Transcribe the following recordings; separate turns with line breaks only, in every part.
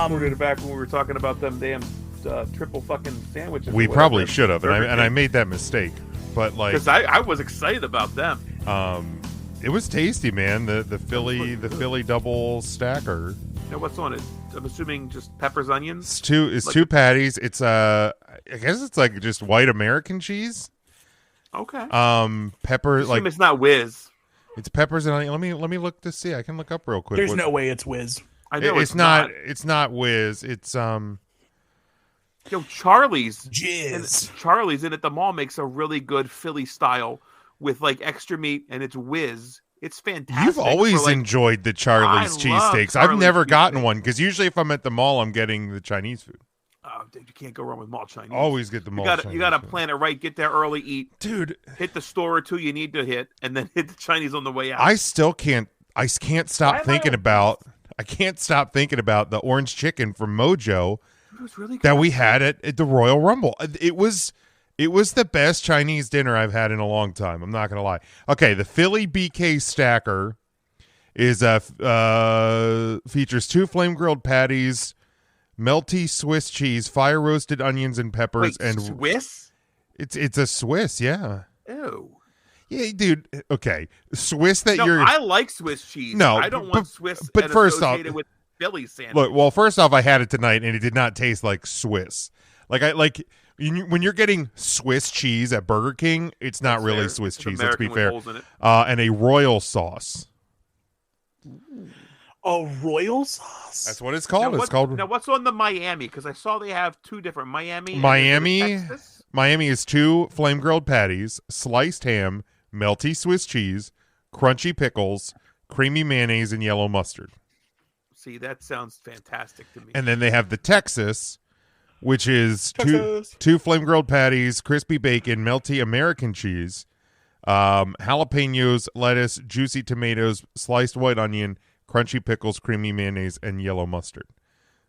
recorded it back when we were talking about them damn triple fucking sandwiches.
We probably should have, and I made that mistake. But like,
because I was excited about them.
It was tasty, man. The Philly double stacker.
Now what's on it? I'm assuming just peppers, onions.
It's two patties. It's I guess it's like just white American cheese.
Okay.
Pepper like
it's not Whiz.
It's peppers and onion. Let me look to see. I can look up real quick.
There's no way it's Whiz.
I know
it's not. It's not Whiz. It's
Yo, Charlie's
Jizz.
Charlie's in at the mall makes a really good Philly style with like extra meat, and it's Whiz. It's fantastic.
You've always enjoyed the Charlie's cheesesteaks. I've never gotten one because usually if I'm at the mall, I'm getting the Chinese food.
Oh, dude, you can't go wrong with mall Chinese.
Always get the mall Chinese.
You got to plan it right. Get there early, eat.
Dude.
Hit the store or two you need to hit, and then hit the Chinese on the way out.
I can't stop thinking about the orange chicken from Mojo
really good.
that we had at the Royal Rumble. It was the best Chinese dinner I've had in a long time. I'm not going to lie. Okay, the Philly BK Stacker is features 2 flame grilled patties, melty Swiss cheese, fire roasted onions and peppers.
Wait,
and
Swiss?
It's a Swiss, yeah.
Ew.
Yeah, dude. Okay, Swiss.
I like Swiss cheese.
No,
I don't want Swiss.
But first off,
with Philly sandwich.
Look, well, first off, I had it tonight and it did not taste like Swiss. When you're getting Swiss cheese at Burger King, it's not really Swiss cheese. Let's be fair. And a royal sauce.
A royal sauce?
That's what it's called.
Now, what's on the Miami? Because I saw they have 2 different Miami.
Miami is 2 flame grilled patties, sliced ham, melty Swiss cheese, crunchy pickles, creamy mayonnaise, and yellow mustard.
See, that sounds fantastic to me.
And then they have the Texas, which is two flame grilled patties, crispy bacon, melty American cheese, jalapenos, lettuce, juicy tomatoes, sliced white onion, crunchy pickles, creamy mayonnaise, and yellow mustard.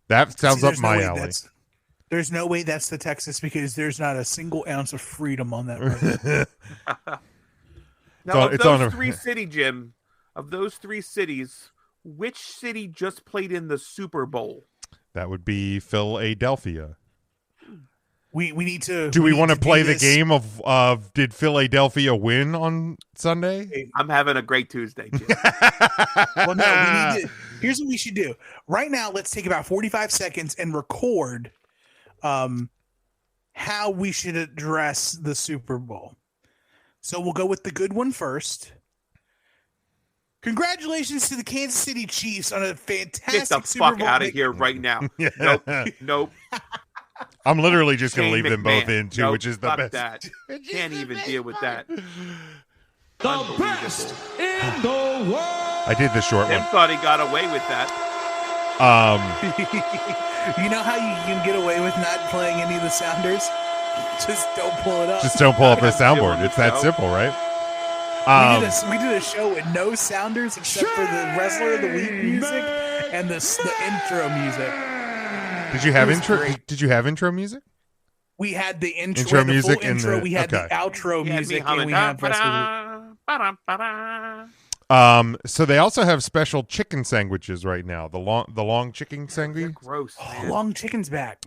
That sounds up my alley.
There's no way that's the Texas because there's not a single ounce of freedom on that burger.
Now, of those 3 cities, Jim, of those 3 cities, which city just played in the Super Bowl?
That would be Philadelphia.
We need to.
Do we want to play the game of did Philadelphia win on Sunday?
I'm having a great Tuesday, Jim.
Well, no, we need to. Here's what we should do. Right now, let's take about 45 seconds and record how we should address the Super Bowl. So we'll go with the good one first. Congratulations to the Kansas City Chiefs on a fantastic Super Bowl.
Get the fuck out of here right now. Nope.
I'm literally just going to leave them both in, too, which is the best.
That. Can't even deal with that.
The best in the world.
I did the short one.
Tim thought he got away with that.
You know how you can get away with not playing any of the sounders? Just don't pull it up.
Just don't pull up the soundboard. It's that simple, right?
We did a show with no sounders except for the Wrestler of the Week music and the intro music.
Did you have intro? Great. Did you have intro music?
We had the intro music and we had the outro music, and we had
so they also have special chicken sandwiches right now. The long chicken sandwich.
Gross.
Oh, long chicken's back.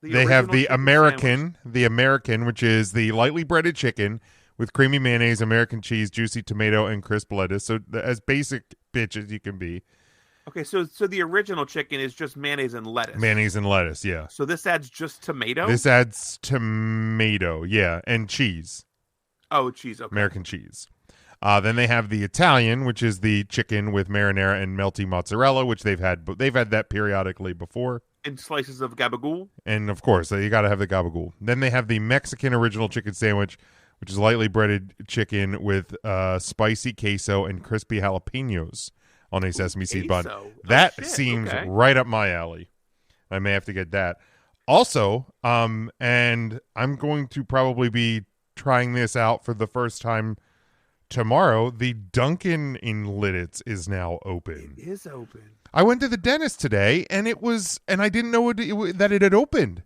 They have the American, which is the lightly breaded chicken with creamy mayonnaise, American cheese, juicy tomato, and crisp lettuce. So as basic bitch as you can be.
Okay, so the original chicken is just mayonnaise and lettuce.
Mayonnaise and lettuce, yeah.
So this adds just tomato?
This adds tomato, yeah, and cheese.
Oh, cheese, okay.
American cheese. Then they have the Italian, which is the chicken with marinara and melty mozzarella, which they've had that periodically before.
And slices of gabagool.
And of course, you got to have the gabagool. Then they have the Mexican original chicken sandwich, which is lightly breaded chicken with spicy queso and crispy jalapenos on a sesame seed bun. That seems right up my alley. I may have to get that. Also, and I'm going to probably be trying this out for the first time tomorrow. The Dunkin' in Lidditz is now open.
It is open.
I went to the dentist today, and I didn't know that it had opened.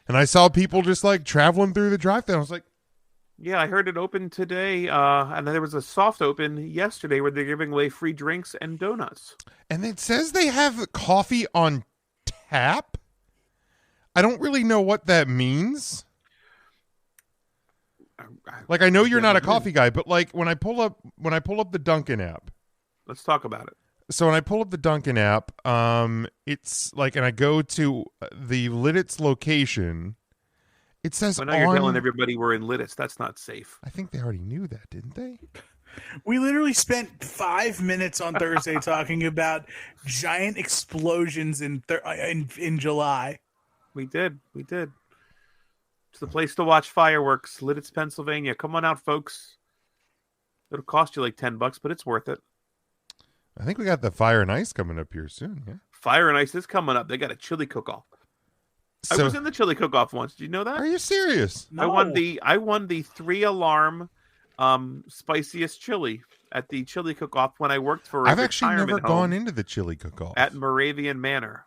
And I saw people just like traveling through the drive-thru. I was like,
Yeah, I heard it open today, and then there was a soft open yesterday where they're giving away free drinks and donuts.
And it says they have coffee on tap. I don't really know what that means. Like, I know you're not a coffee guy, but like when I pull up the Dunkin' app.
Let's talk about it.
So when I pull up the Dunkin' app, it's like, and I go to the Lidditz location. It says
well, now you're telling everybody we're in Lidditz. That's not safe.
I think they already knew that, didn't they?
We literally spent 5 minutes on Thursday talking about giant explosions in July.
We did. It's the place to watch fireworks, Lidditz, Pennsylvania. Come on out, folks. It'll cost you like $10, but it's worth it.
I think we got the Fire and Ice coming up here soon. Yeah,
Fire and Ice is coming up. They got a chili cook-off.
So,
I was in the chili cook-off once. Did you know that?
Are you serious?
No. I won the 3-alarm spiciest chili at the chili cook-off when I worked for.
I've actually never gone into the chili cook-off
at Moravian Manor.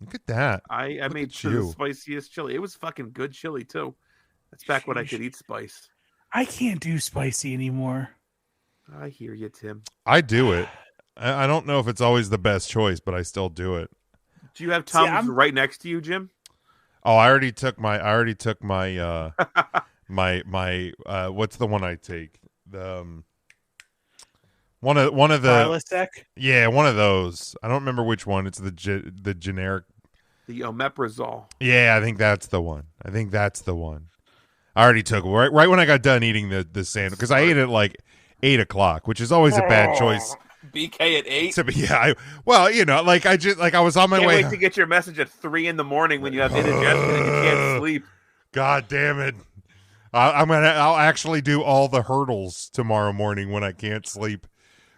Look at that!
I made the spiciest chili. It was fucking good chili too. That's back when I could eat spice.
I can't do spicy anymore.
I hear you, Tim.
I do it. I don't know if it's always the best choice, but I still do it.
Do you have Tums right next to you, Jim?
Oh, I already took my my what's the one I take? The one of the
Prilosec?
Yeah, one of those. I don't remember which one. It's the generic.
The omeprazole.
Yeah, I think that's the one. I already took it right when I got done eating the sandwich because I ate it at like 8 o'clock, which is always a bad choice.
BK at 8.
Yeah, I was on my way.
Can't wait to get your message at 3 a.m. when you have indigestion and you can't sleep.
God damn it! I'll actually do all the hurdles tomorrow morning when I can't sleep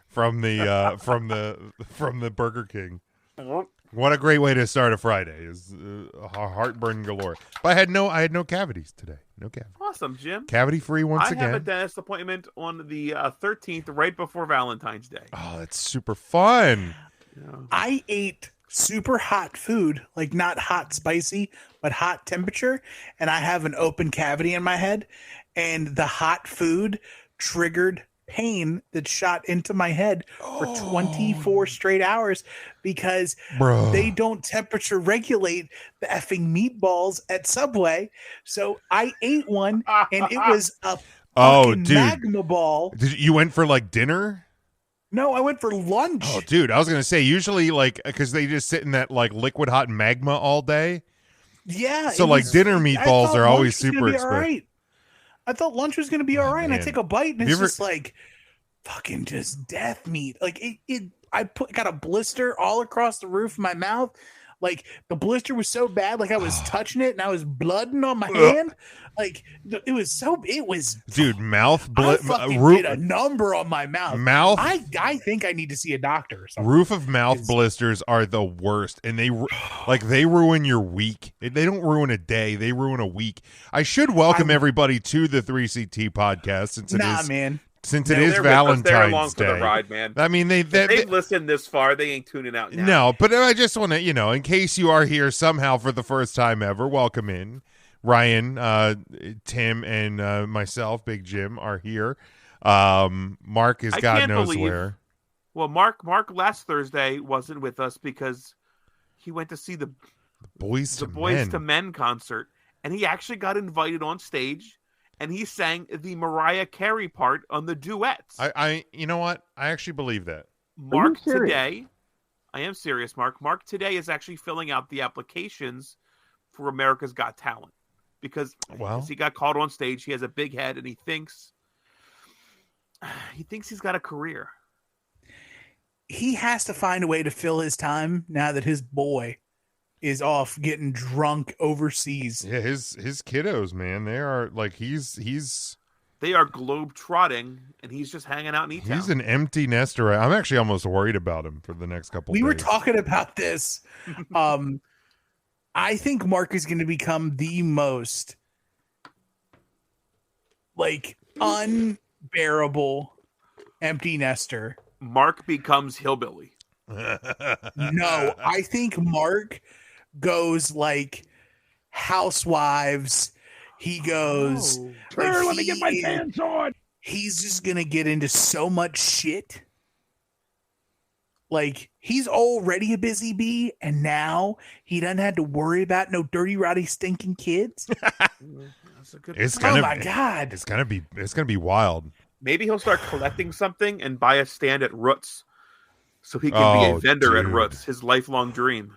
from the from the Burger King. What a great way to start a Friday! Is heartburn galore. But I had no cavities today. No cavities.
Awesome, Jim.
Cavity free once again.
I have a dentist appointment on the 13th, right before Valentine's Day.
Oh, that's super fun.
Yeah.
I ate super hot food, like not hot spicy, but hot temperature, and I have an open cavity in my head, and the hot food triggered pain that shot into my head for 24 straight hours because they don't temperature regulate the effing meatballs at Subway. So I ate one and it was a magma ball.
You went for like dinner?
No, I went for lunch.
Oh, dude, I was going to say usually like because they just sit in that like liquid hot magma all day.
Yeah.
So like dinner meatballs are always super expensive.
I thought lunch was going to be all right.
Man.
And I take a bite and it's just like fucking just death meat. Like I got a blister all across the roof of my mouth. Like the blister was so bad, like I was touching it and I was blooding on my hand. Like it was
dude, mouth
did a number on my mouth. I think I need to see a doctor or something.
Roof of mouth blisters are the worst, and they ruin your week. They don't ruin a day; they ruin a week. I should welcome everybody to the 3CT podcast since it is Valentine's
Day. They're along
Day.
For the ride, man.
I mean, they've
listened this far. They ain't tuning out now.
No, but I just want to, in case you are here somehow for the first time ever, welcome in. Ryan, Tim, and myself, Big Jim, are here. Mark is God knows where.
Well, Mark last Thursday wasn't with us because he went to see the Boys to Men concert, and he actually got invited on stage. And he sang the Mariah Carey part on the duets.
You know what? I actually believe that.
Mark today, I am serious, Mark. Mark today is actually filling out the applications for America's Got Talent because he got called on stage. He has a big head, and he thinks he's got a career.
He has to find a way to fill his time now that his boy is off getting drunk overseas.
Yeah, his kiddos, man, they are like
they are globe trotting, and he's just hanging out in E-Town.
He's an empty nester. I'm actually almost worried about him for the next couple.
We were talking about this. I think Mark is going to become the most like unbearable empty nester.
Mark becomes hillbilly.
No, I think Mark goes like Housewives. He goes,
let me get my pants on.
He's just going to get into so much shit. Like, he's already a busy bee, and now he doesn't have to worry about no dirty, rowdy, stinking kids.
That's a good
Oh my God.
It's gonna be wild.
Maybe he'll start collecting something and buy a stand at Roots, so he can be a vendor at Roots. His lifelong dream.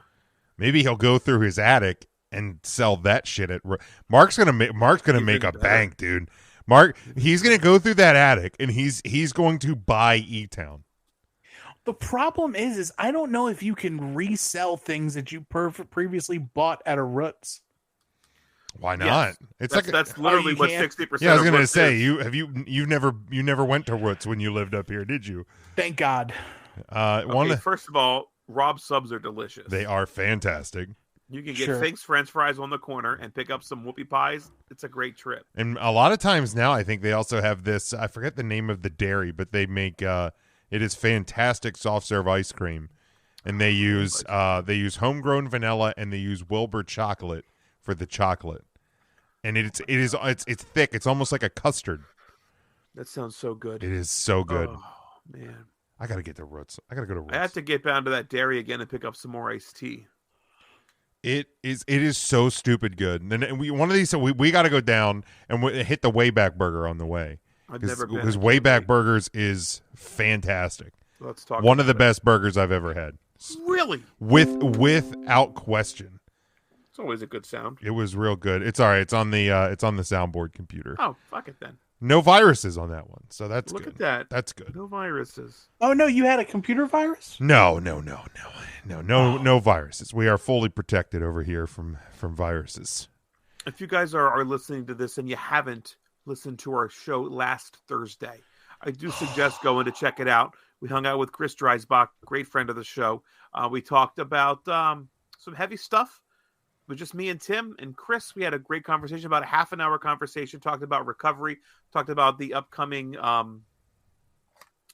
Maybe he'll go through his attic and sell that shit at Mark's gonna make a bank, dude. He's gonna go through that attic and he's going to buy E-Town.
The problem is I don't know if you can resell things that you previously bought at a Roots.
Why not?
Yes. That's literally what 60%.
Yeah, I was gonna say you never went to Roots when you lived up here, did you?
Thank God.
First of all, Rob subs are delicious.
They are fantastic.
You can get Fink's French fries on the corner and pick up some whoopie pies. It's a great trip.
And a lot of times now, I think they also have this. I forget the name of the dairy, but they make it is fantastic soft serve ice cream, and they use homegrown vanilla and they use Wilbur chocolate for the chocolate, and it's thick. It's almost like a custard.
That sounds so good.
It is so good.
Oh man,
I gotta get to Roots. I gotta go to Roots.
I have to get down to that dairy again and pick up some more iced tea.
It is so stupid good. And one of these, so we got to go down and hit the Wayback Burger on the way.
I've never been.
Because Wayback Burgers is fantastic.
Let's talk.
One of the best burgers I've ever had.
Really?
Without question.
It's always a good sound.
It was real good. It's all right. It's on the soundboard computer.
Oh, fuck it then.
No viruses on that one, so that's
Look
good.
at that.
That's good.
No viruses.
Oh no, you had a computer virus?
No viruses. We are fully protected over here from viruses.
If you guys are listening to this and you haven't listened to our show last Thursday, I do suggest going to check it out. We hung out with Chris Dreisbach, great friend of the show. We talked about some heavy stuff. It was just me and Tim and Chris. We had a great conversation, about a half an hour conversation, talked about recovery, talked about the upcoming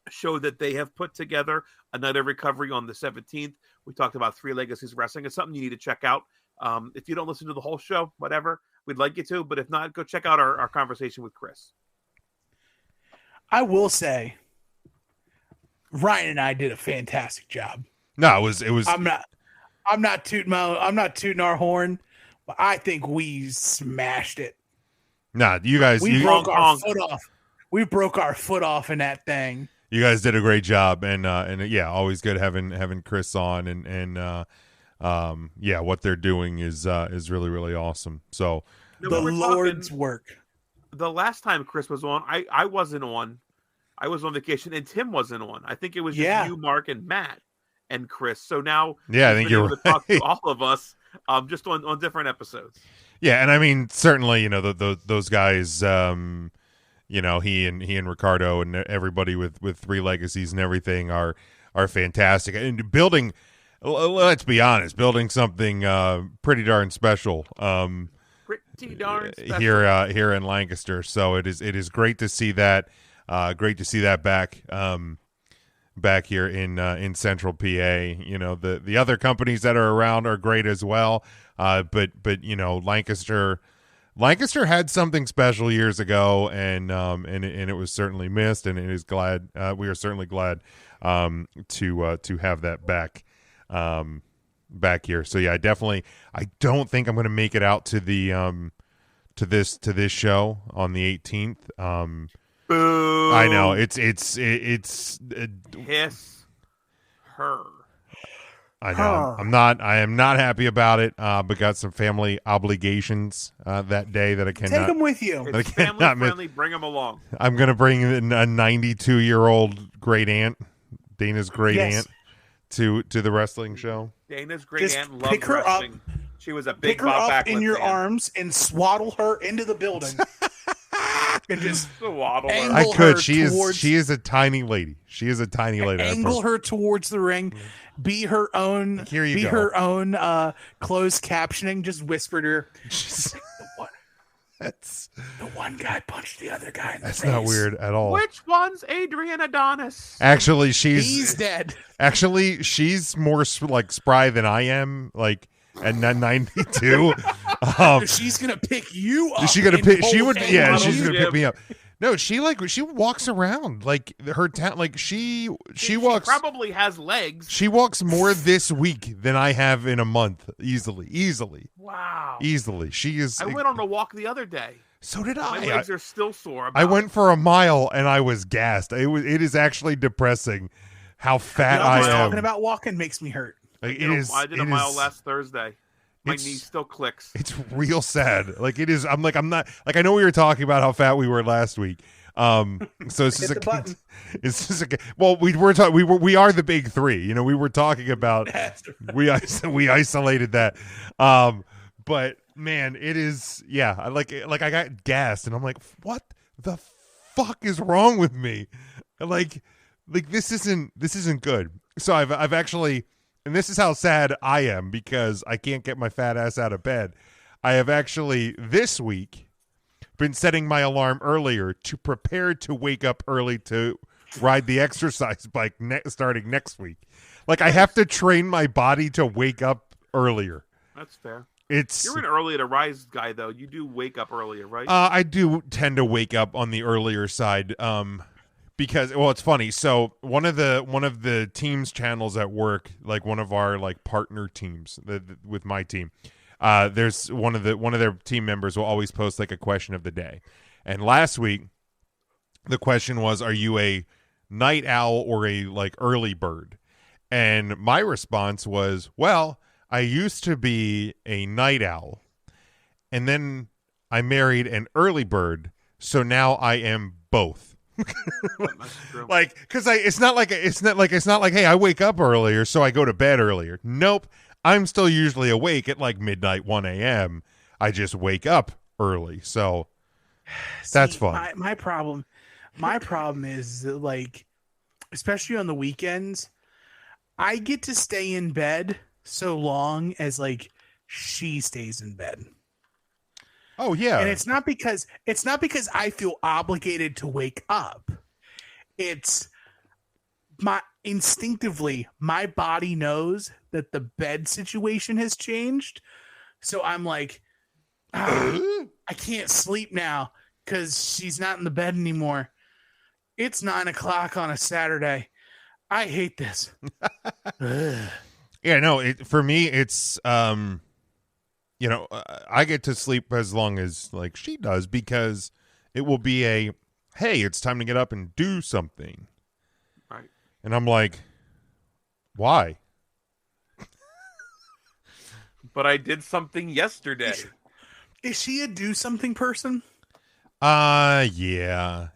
show that they have put together, A Night of Recovery on the 17th. We talked about Three Legacies Wrestling. It's something you need to check out. If you don't listen to the whole show, whatever, we'd like you to. But if not, go check out our conversation with Chris.
I will say, Ryan and I did a fantastic job.
No, it was.
I'm not tooting our horn, but I think we smashed it.
Nah, you guys.
We broke our foot off. We broke our foot off in that thing. You
guys did a great job, and yeah, always good having Chris on, and yeah, what they're doing is really really awesome. So
the Lord's work.
The last time Chris was on, I wasn't on. I was on vacation, and Tim wasn't on. I think it was just you, Mark, and Matt. And Chris. So now,
yeah, I think you're
able to talk to all of us, just on different episodes.
Yeah, and I mean, certainly, those guys, he and Ricardo and everybody with Three Legacies and everything are fantastic. And building, let's be honest, building something pretty darn special.
Pretty darn special
here in Lancaster. So it is great to see that. Great to see that back here in Central PA. The other companies that are around are great as well. But Lancaster had something special years ago, and it was certainly missed, and we are certainly glad to have that back here. So yeah, I don't think I'm going to make it out to the to this show on the 18th.
Boo.
I know it's
Kiss her.
I know. I am not happy about it. But got some family obligations that day that I cannot
take them with you.
It's family friendly. Bring them along.
I'm going to bring a 92-year-old great aunt, Dana's great aunt, to the wrestling show.
Dana's great aunt loved wrestling. She was a big
pick her
Bob
up
Backlund
in your
fan.
arms and swaddle her into the building. And just
swaddle her.
I could. She is a tiny lady. She is a tiny lady.
Angle her towards the ring. Be her own.
Here you go.
Her own closed captioning. Just whisper to her.
That's
the one guy punched the other guy in the face.
That's not weird at all.
Which one's Adrian Adonis?
Actually,
he's dead.
Actually, she's more like spry than I am. Like at 92.
She's gonna pick you up.
She's gonna pick. She would. Yeah,
She's
she's gonna
gonna
pick me up. No, she walks around like her town. Like she walks.
Probably has legs.
She walks more this week than I have in a month. Easily.
Wow.
Easily. She is.
I went on a walk the other day.
So did I.
My legs are still sore.
I went for a mile and I was gassed. It is actually depressing how fat I am.
Talking about walking makes me hurt.
Like,
I did a mile last Thursday. My knee still clicks.
It's real sad. Like it is. I'm not like I know we were talking about how fat we were last week. So it's just well, we are the big three. You know, we were talking about we isolated that. But man, it is I I got gassed and I'm like, what the fuck is wrong with me? Like this isn't good. So I've actually. And this is how sad I am because I can't get my fat ass out of bed. I have actually, this week, been setting my alarm earlier to prepare to wake up early to ride the exercise bike starting next week. Like, I have to train my body to wake up earlier.
That's fair.
You're
an early to rise guy, though. You do wake up earlier, right?
I do tend to wake up on the earlier side. Because it's funny. So one of the team's channels at work, like one of our like partner teams with my team, there's one of their team members will always post like a question of the day. And last week, the question was, "Are you a night owl or a like early bird?" And my response was, "Well, I used to be a night owl, and then I married an early bird, so now I am both." Like, because it's not like hey, I wake up earlier so I go to bed earlier. Nope, I'm still usually awake at like midnight, 1 a.m. I just wake up early, so that's fun.
My problem is that, like, especially on the weekends, I get to stay in bed so long as like she stays in bed.
Oh yeah.
And it's not because I feel obligated to wake up. It's instinctively my body knows that the bed situation has changed. So I'm like, I can't sleep now because she's not in the bed anymore. It's 9:00 on a Saturday. I hate this.
Yeah, no, for me it's you know, I get to sleep as long as like she does because it will be hey, it's time to get up and do something.
Right.
And I'm like, why?
But I did something yesterday.
Is she a do something person?
Yeah.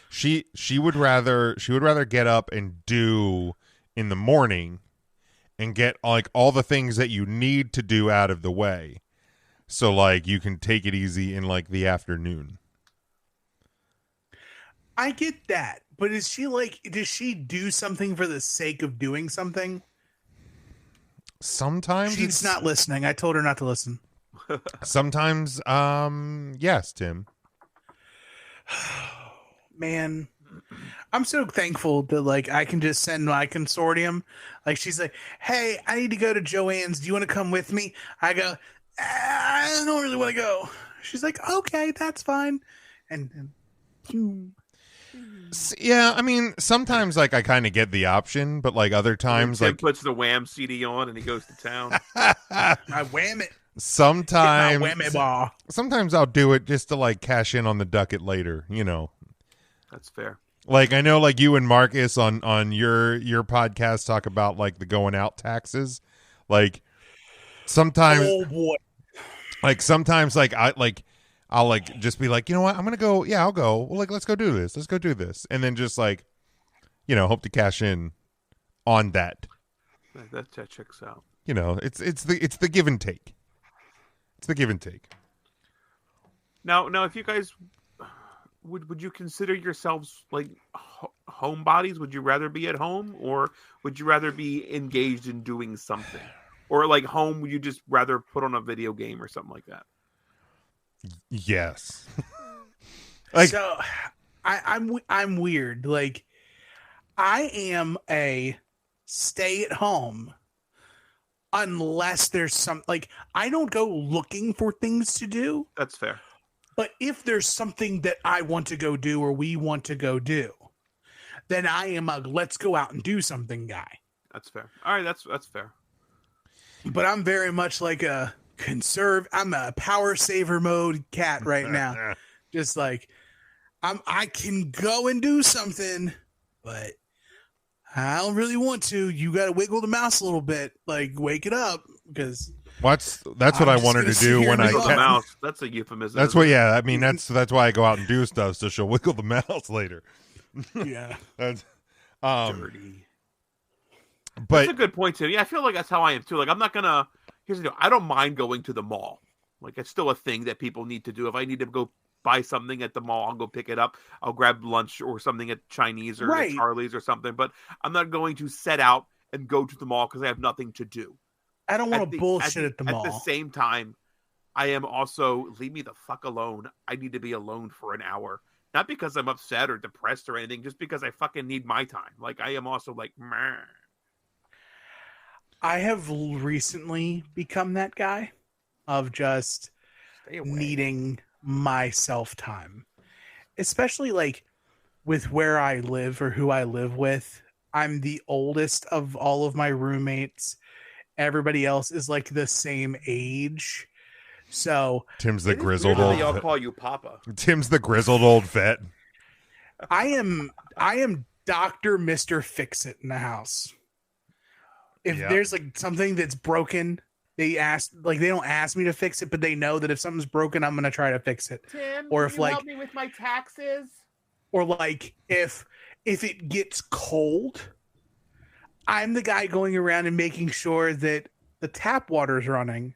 She would rather get up and do in the morning and get like all the things that you need to do out of the way. So like you can take it easy in like the afternoon.
I get that, but does she do something for the sake of doing something?
Sometimes
she's not listening. I told her not to listen.
Sometimes, yes, Tim.
Man, I'm so thankful that like I can just send my consortium. Like she's like, "Hey, I need to go to Joanne's. Do you want to come with me?" I go, "I don't really want to go." She's like, "Okay, that's fine." And
yeah, I mean, sometimes like I kind of get the option, but like other times,
Tim
like
puts the Wham CD on and he goes to town.
I wham it.
Sometimes,
whammy bar.
Sometimes I'll do it just to like cash in on the ducat later. You know,
that's fair.
Like I know, like you and Marcus on your podcast talk about like the going out taxes. Like sometimes,
oh boy,
like sometimes, like I'll like just be like, you know what, I'm gonna go. Yeah, I'll go. Well, like let's go do this. Let's go do this, and then just like, you know, hope to cash in on that.
That checks out.
You know, it's the give and take. It's the give and take.
Now, if you guys would you consider yourselves like homebodies? Would you rather be at home, or would you rather be engaged in doing something, or like home? Would you just rather put on a video game or something like that?
Yes. Like,
so, I'm weird. Like, I am a stay at home unless there's some, like, I don't go looking for things to do.
That's fair.
But if there's something that I want to go do or we want to go do, then I am a let's go out and do something guy.
That's fair. All right, that's fair.
But I'm very much like I'm a power saver mode cat right now. Just like I can go and do something, but I don't really want to. You got to wiggle the mouse a little bit, like wake it up, because
that's what I wanted to do when
wiggle the mouse. That's a euphemism.
That's what. Yeah, I mean that's why I go out and do stuff, so she'll wiggle the mouse later.
Yeah,
that's
dirty.
But
that's a good point too. Yeah, I feel like that's how I am too. Like I'm not gonna. Here's the deal. I don't mind going to the mall. Like it's still a thing that people need to do. If I need to go buy something at the mall, I'll go pick it up. I'll grab lunch or something at Chinese or at Charlie's or something. But I'm not going to set out and go to the mall because I have nothing to do.
I don't want to bullshit at the mall.
At the same time, I am also leave me the fuck alone. I need to be alone for an hour. Not because I'm upset or depressed or anything, just because I fucking need my time. Like I am also like, meh.
I have recently become that guy of just needing my self time, especially like with where I live or who I live with. I'm the oldest of all of my roommates. Everybody else is like the same age. So
Tim's the grizzled old.
I'll call you Papa.
Tim's the grizzled old vet.
I am Dr. Mr. Fix-It in the house. If there's like something that's broken, they don't ask me to fix it, but they know that if something's broken, I'm gonna try to fix it.
Tim,
or if
can you help me with my taxes?
Or like if it gets cold, I'm the guy going around and making sure that the tap water's running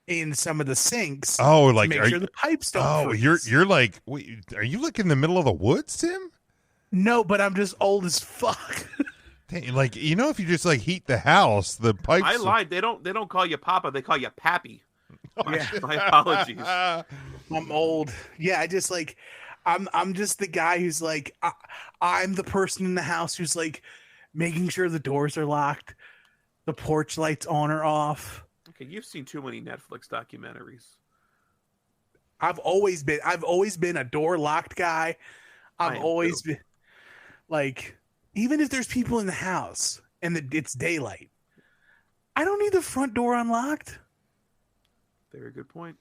in some of the sinks.
Oh, like
to make sure the pipes don't freeze.
You're like, wait, are you like in the middle of the woods, Tim?
No, but I'm just old as fuck.
Like, you know, if you just like heat the house, the pipes.
I lied. They don't call you Papa. They call you Pappy.
Yeah.
My apologies.
I'm old. Yeah, I just like I'm just the guy who's like I'm the person in the house who's like making sure the doors are locked, the porch lights on or off.
Okay, you've seen too many Netflix documentaries.
I've always been a door locked guy. I've always been like, even if there's people in the house and it's daylight, I don't need the front door unlocked.
Very good point.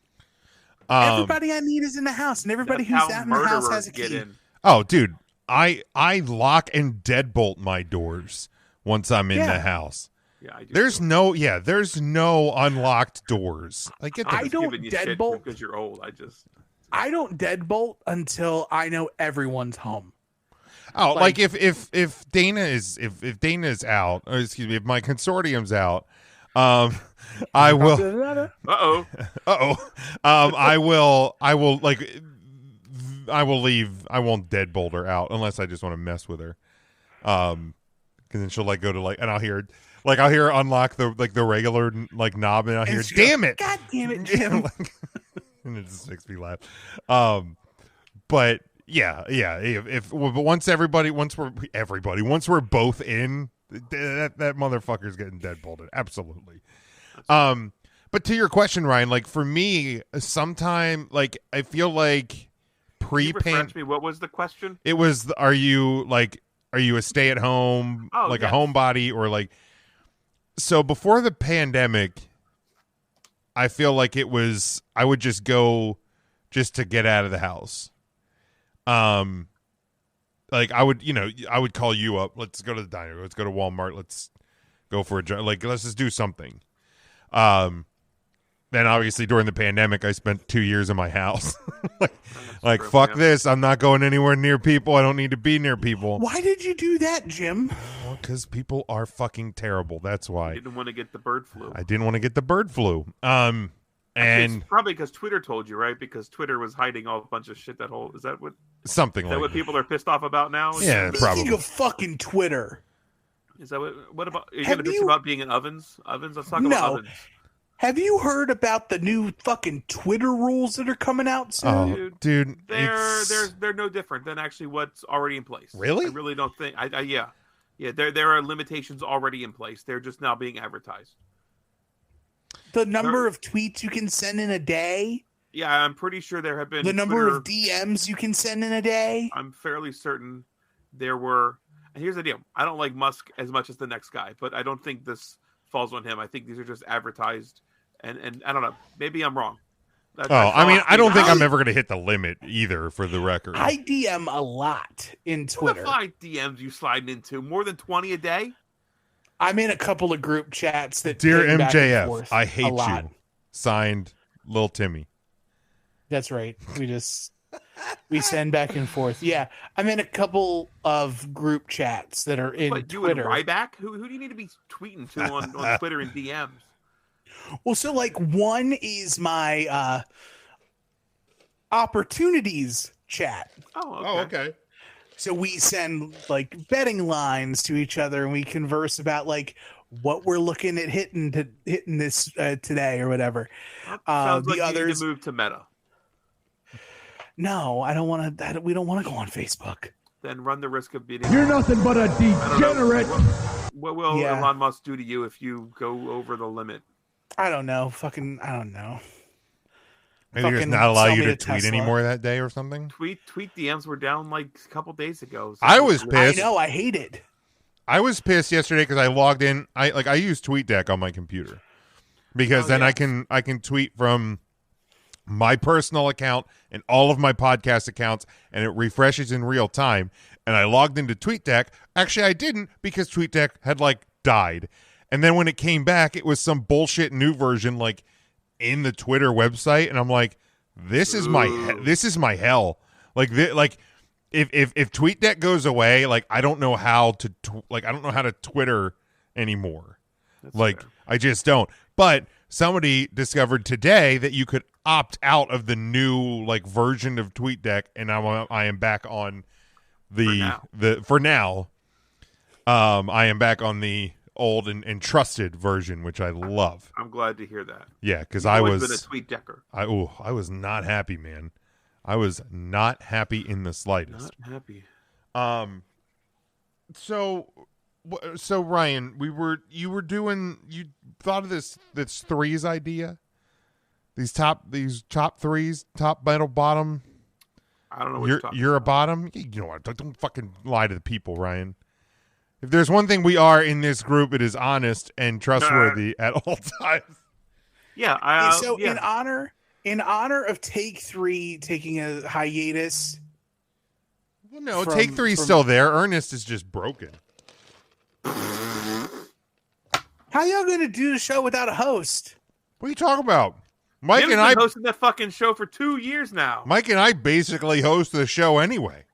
Everybody I need is in the house, and everybody who's out in the house has a key.
Oh, dude, I lock and deadbolt my doors once I'm in the house.
Yeah, I do.
There's no unlocked doors. I get that.
I don't deadbolt
because you're old.
I don't deadbolt until I know everyone's home.
Oh, like if Dana is out, or excuse me, if my consortium's out, I will. I will leave. I won't deadbolt her out unless I just want to mess with her. Because then she'll like go to like, and I'll hear her unlock the regular like knob, and I'll hear, "Damn it,
God damn it, Jim!"
And it just makes me laugh. But yeah. If once we're both in, that motherfucker's getting deadbolted. Absolutely. But to your question, Ryan, like for me, sometime like I feel like
pre-pandemic. What was the question?
It was, are you a stay-at-home, a homebody, or like? So before the pandemic, I feel like it was I would just go just to get out of the house. Like I would call you up. Let's go to the diner. Let's go to Walmart. Let's go for a drive. Like let's just do something. Then obviously during the pandemic, I spent 2 years in my house. like fuck this. I'm not going anywhere near people. I don't need to be near people.
Why did you do that, Jim?
Well, because people are fucking terrible. That's why.
You didn't want to get the bird flu.
I didn't want to get the bird flu. And
it's probably because Twitter told you, right? Because Twitter was hiding a bunch of shit. Is that what?
Something like that.
What people are pissed off about now?
Yeah, probably.
Speaking of fucking Twitter.
Is that what about? Are you going to do about being in ovens? Ovens? Let's talk about ovens.
Have you heard about the new fucking Twitter rules that are coming out soon?
Oh, dude,
they're no different than actually what's already in place.
Really?
I really don't think. Yeah. Yeah, there are limitations already in place. They're just now being advertised.
The number of tweets you can send in a day.
Yeah, I'm pretty sure there have been
the number of DMs you can send in a day.
I'm fairly certain there were. And here's the deal: I don't like Musk as much as the next guy, but I don't think this falls on him. I think these are just advertised, and I don't know. Maybe I'm wrong.
I don't think I'm ever going to hit the limit either. For the record,
I DM a lot in Twitter.
What the DMs you sliding into? More than 20 a day?
I'm in a couple of group chats that.
Dear MJF, I hate you. Signed, Lil Timmy.
That's right. We send back and forth. Yeah, I'm in a couple of group chats that are in Twitter.
You and Ryback? Who do you need to be tweeting to on Twitter and DMs?
Well, so like one is my opportunities chat.
Oh, okay.
So we send like betting lines to each other, and we converse about like what we're looking at hitting this today or whatever.
Sounds like you need to move to Meta.
No, I don't want to. We don't want to go on Facebook.
Then run the risk of being.
You're nothing but a degenerate.
What will Elon Musk do to you if you go over the limit?
I don't know. I don't know.
Maybe it's not allow you to tweet anymore that day or something.
Tweet DMs were down like a couple days ago.
So I was pissed.
I know. I hate it.
I was pissed yesterday because I logged in. I use TweetDeck on my computer because then I can tweet from my personal account and all of my podcast accounts, and it refreshes in real time. And I logged into TweetDeck. Actually, I didn't because TweetDeck had died. And then when it came back, it was some bullshit new version in the Twitter website, and I'm like, this is my hell. If TweetDeck goes away, I don't know how to I don't know how to Twitter anymore. That's fair. I just don't. But somebody discovered today that you could opt out of the new version of TweetDeck, and I am back on for now. I am back on the old and trusted version, which I love.
I'm glad to hear that.
Yeah, because I was
been a TweetDecker.
I was not happy, man. I was not happy in the slightest.
Not happy.
So Ryan, you thought of this threes idea? These top threes, top, middle, bottom.
I don't know what you're talking
about. A bottom? You know what? Don't fucking lie to the people, Ryan. If there's one thing we are in this group, it is honest and trustworthy at all times.
Yeah.
In honor of Take 3 taking a hiatus.
Well, no, Take 3 is still there. Ernest is just broken.
How y'all gonna do the show without a host?
What are you talking about? Mike
Jim's
and I
hosted that fucking show for 2 years now.
Mike and I basically host the show anyway.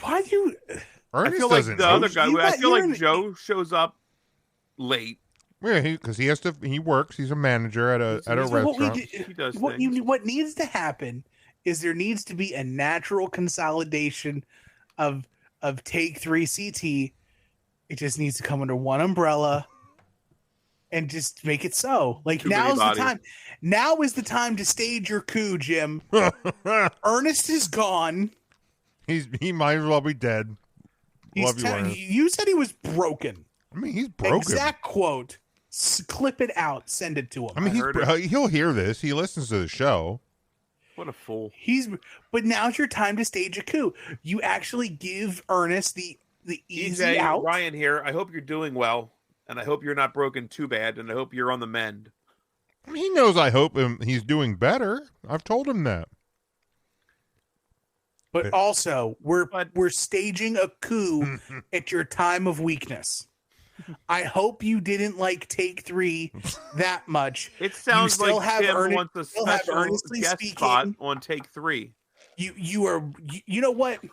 Why do you?
Ernest
I feel
doesn't.
The other guy. I feel like Joe shows up late.
Yeah, because he has to. He works. He's a manager at a restaurant.
He does.
What needs to happen is there needs to be a natural consolidation of Take 3 CT. It just needs to come under one umbrella and just make it so. Now's the time. Now is the time to stage your coup, Jim. Ernest is gone.
He might as well be dead.
You said he was broken.
I mean, he's broken.
Exact quote. Clip it out. Send it to him.
I mean, he'll hear this. He listens to the show.
What a fool.
But now's your time to stage a coup. You actually give Ernest the easy out.
Ryan here. I hope you're doing well, and I hope you're not broken too bad, and I hope you're on the mend.
He knows I hope he's doing better. I've told him that.
But also, we're staging a coup at your time of weakness. I hope you didn't Take 3 that much.
It sounds like Tim wants a special guest spot on Take 3.
You know what?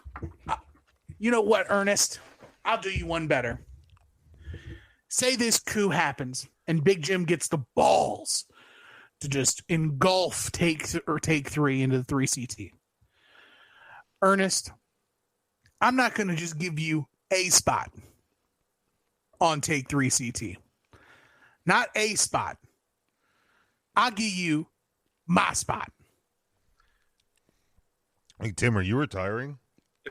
You know what, Ernest? I'll do you one better. Say this coup happens, and Big Jim gets the balls to just engulf Take 3 into the 3CT. Ernest, I'm not going to just give you a spot on Take 3 CT. Not a spot. I'll give you my spot.
Hey, Tim, are you retiring?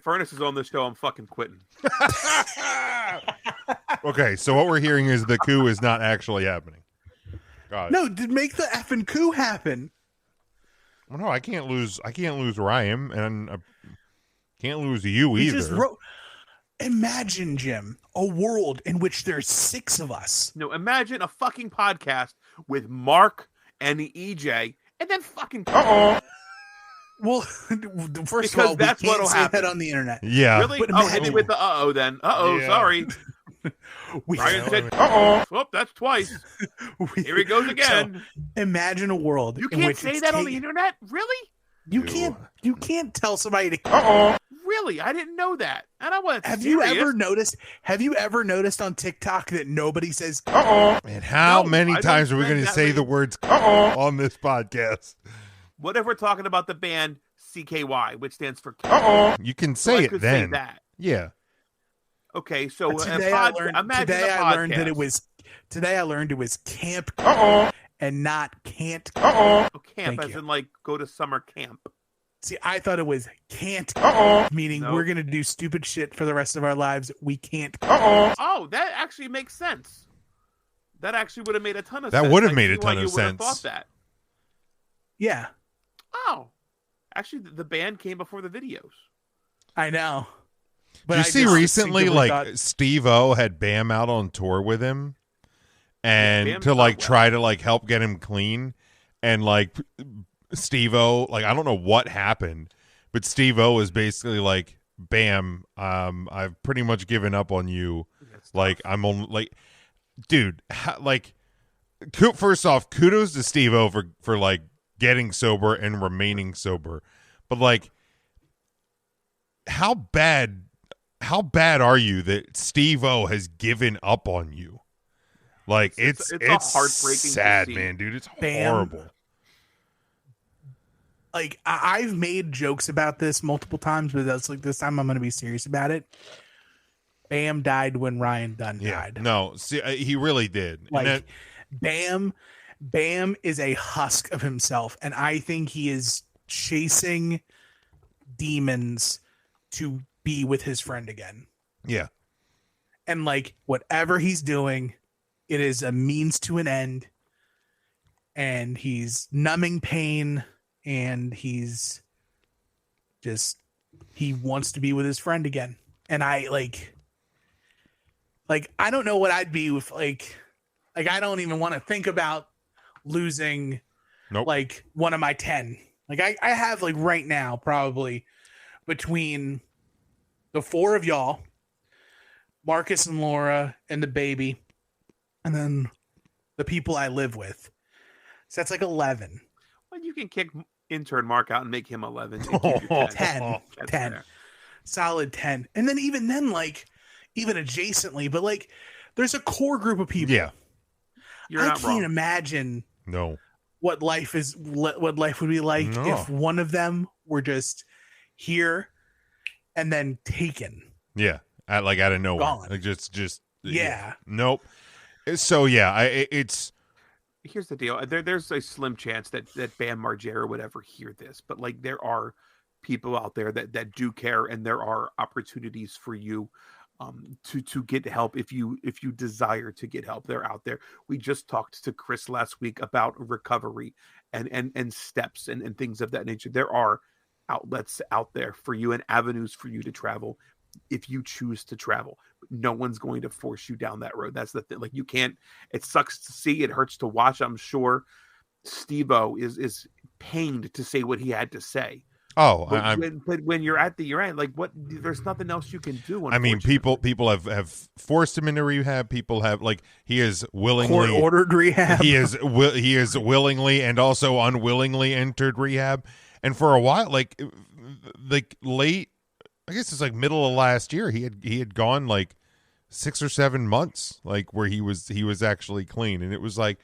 If Ernest is on this show, I'm fucking quitting.
Okay, so what we're hearing is the coup is not actually happening. Got it.
No, make the effing coup happen.
Well, no, I can't lose where I am, and I can't lose you either.
Imagine, Jim, a world in which there's 6 of us.
No, imagine a fucking podcast with Mark and EJ, and then fucking.
Well, first of all,
that's
we can't
what'll
say
happen.
that on the internet.
Yeah.
Really?
But
Hit it with the uh-oh then. Uh-oh,
Yeah.
sorry. Ryan said, uh-oh. Oh, that's twice. Here he goes again.
So, imagine a world
You
in
can't
which
say
it's
that on the internet? Really?
You can't tell somebody to.
Really? I didn't know that. And I was
Have
serious.
you ever noticed on TikTok that nobody says
And how
No,
many
I
times
don't
are we going to
spend that
say
many-
the words on this podcast?
What if we're talking about the band CKY, which stands for
You can
So
say
I
it
could
then.
say that.
Yeah.
Okay, so
today I learned that it was camp and not can't.
camp,
Thank
as
you.
in like go to summer camp.
See, I thought it was can't, meaning
Nope.
we're gonna do stupid shit for the rest of our lives. We can't.
Oh, that actually makes sense. That actually would have made a ton of sense.
That would have
I
made
see
a
why
ton
you
of
would have
sense.
Thought that.
Yeah,
Oh, actually, the band came before the videos.
I know.
Did you
I
see
just
recently,
instinctively
like,
thought-
Steve-O had Bam out on tour with him, and
Bam's
to, like,
not well.
try to, like, help get him clean, and, like, Steve-O, like, I don't know what happened, but Steve-O was basically like, Bam, I've pretty much given up on you.
That's
Like,
tough.
I'm on, like, dude, first off, kudos to Steve-O for, like, getting sober and remaining sober. But, like, how bad are you that Steve-O has given up on you? Like, it's
a heartbreaking to
sad,
see.
man, dude. It's
Bam.
horrible.
like I've made jokes about this multiple times, but that's like this time I'm going to be serious about it. Bam died when Ryan Dunn died.
No, see, he really did. And
Like Bam is a husk of himself, and I think he is chasing demons to be with his friend again.
yeah.
And like whatever he's doing, it is a means to an end, and he's numbing pain, and he wants to be with his friend again. And I like I don't know what I'd be with like I don't even want to think about losing
Nope.
like one of my 10. Like I have like right now probably between the 4 of y'all, Marcus and Laura and the baby, and then the people I live with. So that's like 11.
Well, you can kick intern Mark out and make him 11.
10.
That's
10.
fair.
Solid 10. And then even then, like, even adjacently, but like, there's a core group of people.
Yeah.
You're
I
not
can't
wrong.
imagine
No.
what life would be like
No.
if one of them were just here and then taken.
Yeah. Out of nowhere.
Gone.
Like just
Yeah.
Nope. So yeah, it's
Here's the deal. There's a slim chance that Bam Margera would ever hear this, but like there are people out there that do care, and there are opportunities for you to get help if you desire to get help. They're out there. We just talked to Chris last week about recovery and steps and things of that nature. There are outlets out there for you and avenues for you to travel if you choose to travel. No one's going to force you down that road. That's the thing. Like you can't. It sucks to see. It hurts to watch. I'm sure Steve-O is pained to say what he had to say.
oh,
But when you're at the end, like what? There's nothing else you can do.
I mean,
unfortunately.
people have forced him into rehab. People have like he is willingly
Court-ordered rehab.
he is willingly and also unwillingly entered rehab, and for a while, like late, I guess it's like middle of last year, he had gone like 6 or 7 months, like where he was actually clean, and it was like,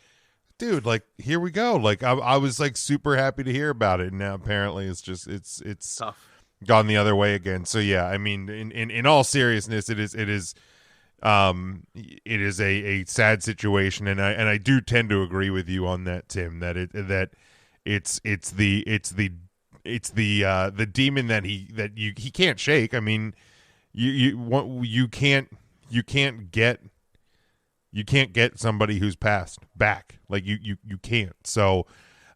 dude, like here we go. Like I was like super happy to hear about it, and now apparently it's just it's
Tough.
gone the other way again. So yeah, I mean, in all seriousness, it is a sad situation, and I do tend to agree with you on that, Tim. That it's the it's the demon that he can't shake. I mean, you can't get somebody who's passed back. Like you can't. So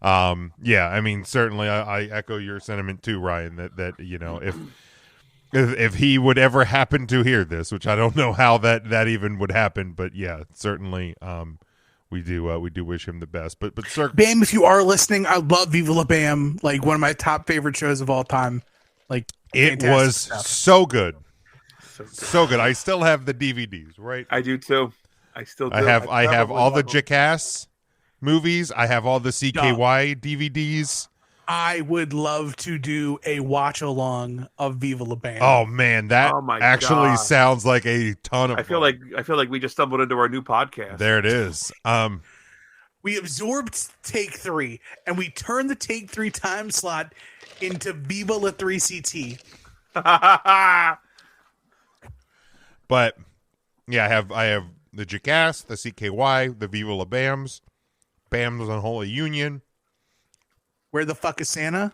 yeah, I mean, certainly I echo your sentiment too, Ryan, that you know, if he would ever happen to hear this, which I don't know how that even would happen, but yeah, certainly we do wish him the best. But
Bam, if you are listening, I love Viva La Bam, like one of my top favorite shows of all time. Like,
it was so good. So good. I still have the DVDs, right?
I do too. I still do.
I have all the Jackass movies. I have all the CKY DVDs.
I would love to do a watch along of Viva La Bam.
Oh man, that actually sounds like a ton of
I feel like we just stumbled into our new podcast.
There it is.
We absorbed Take 3 and we turned the Take 3 time slot into Viva La 3CT.
But yeah, I have the Jackass, the CKY, the Viva La Bams, Bams Unholy Union.
Where the fuck is Santa?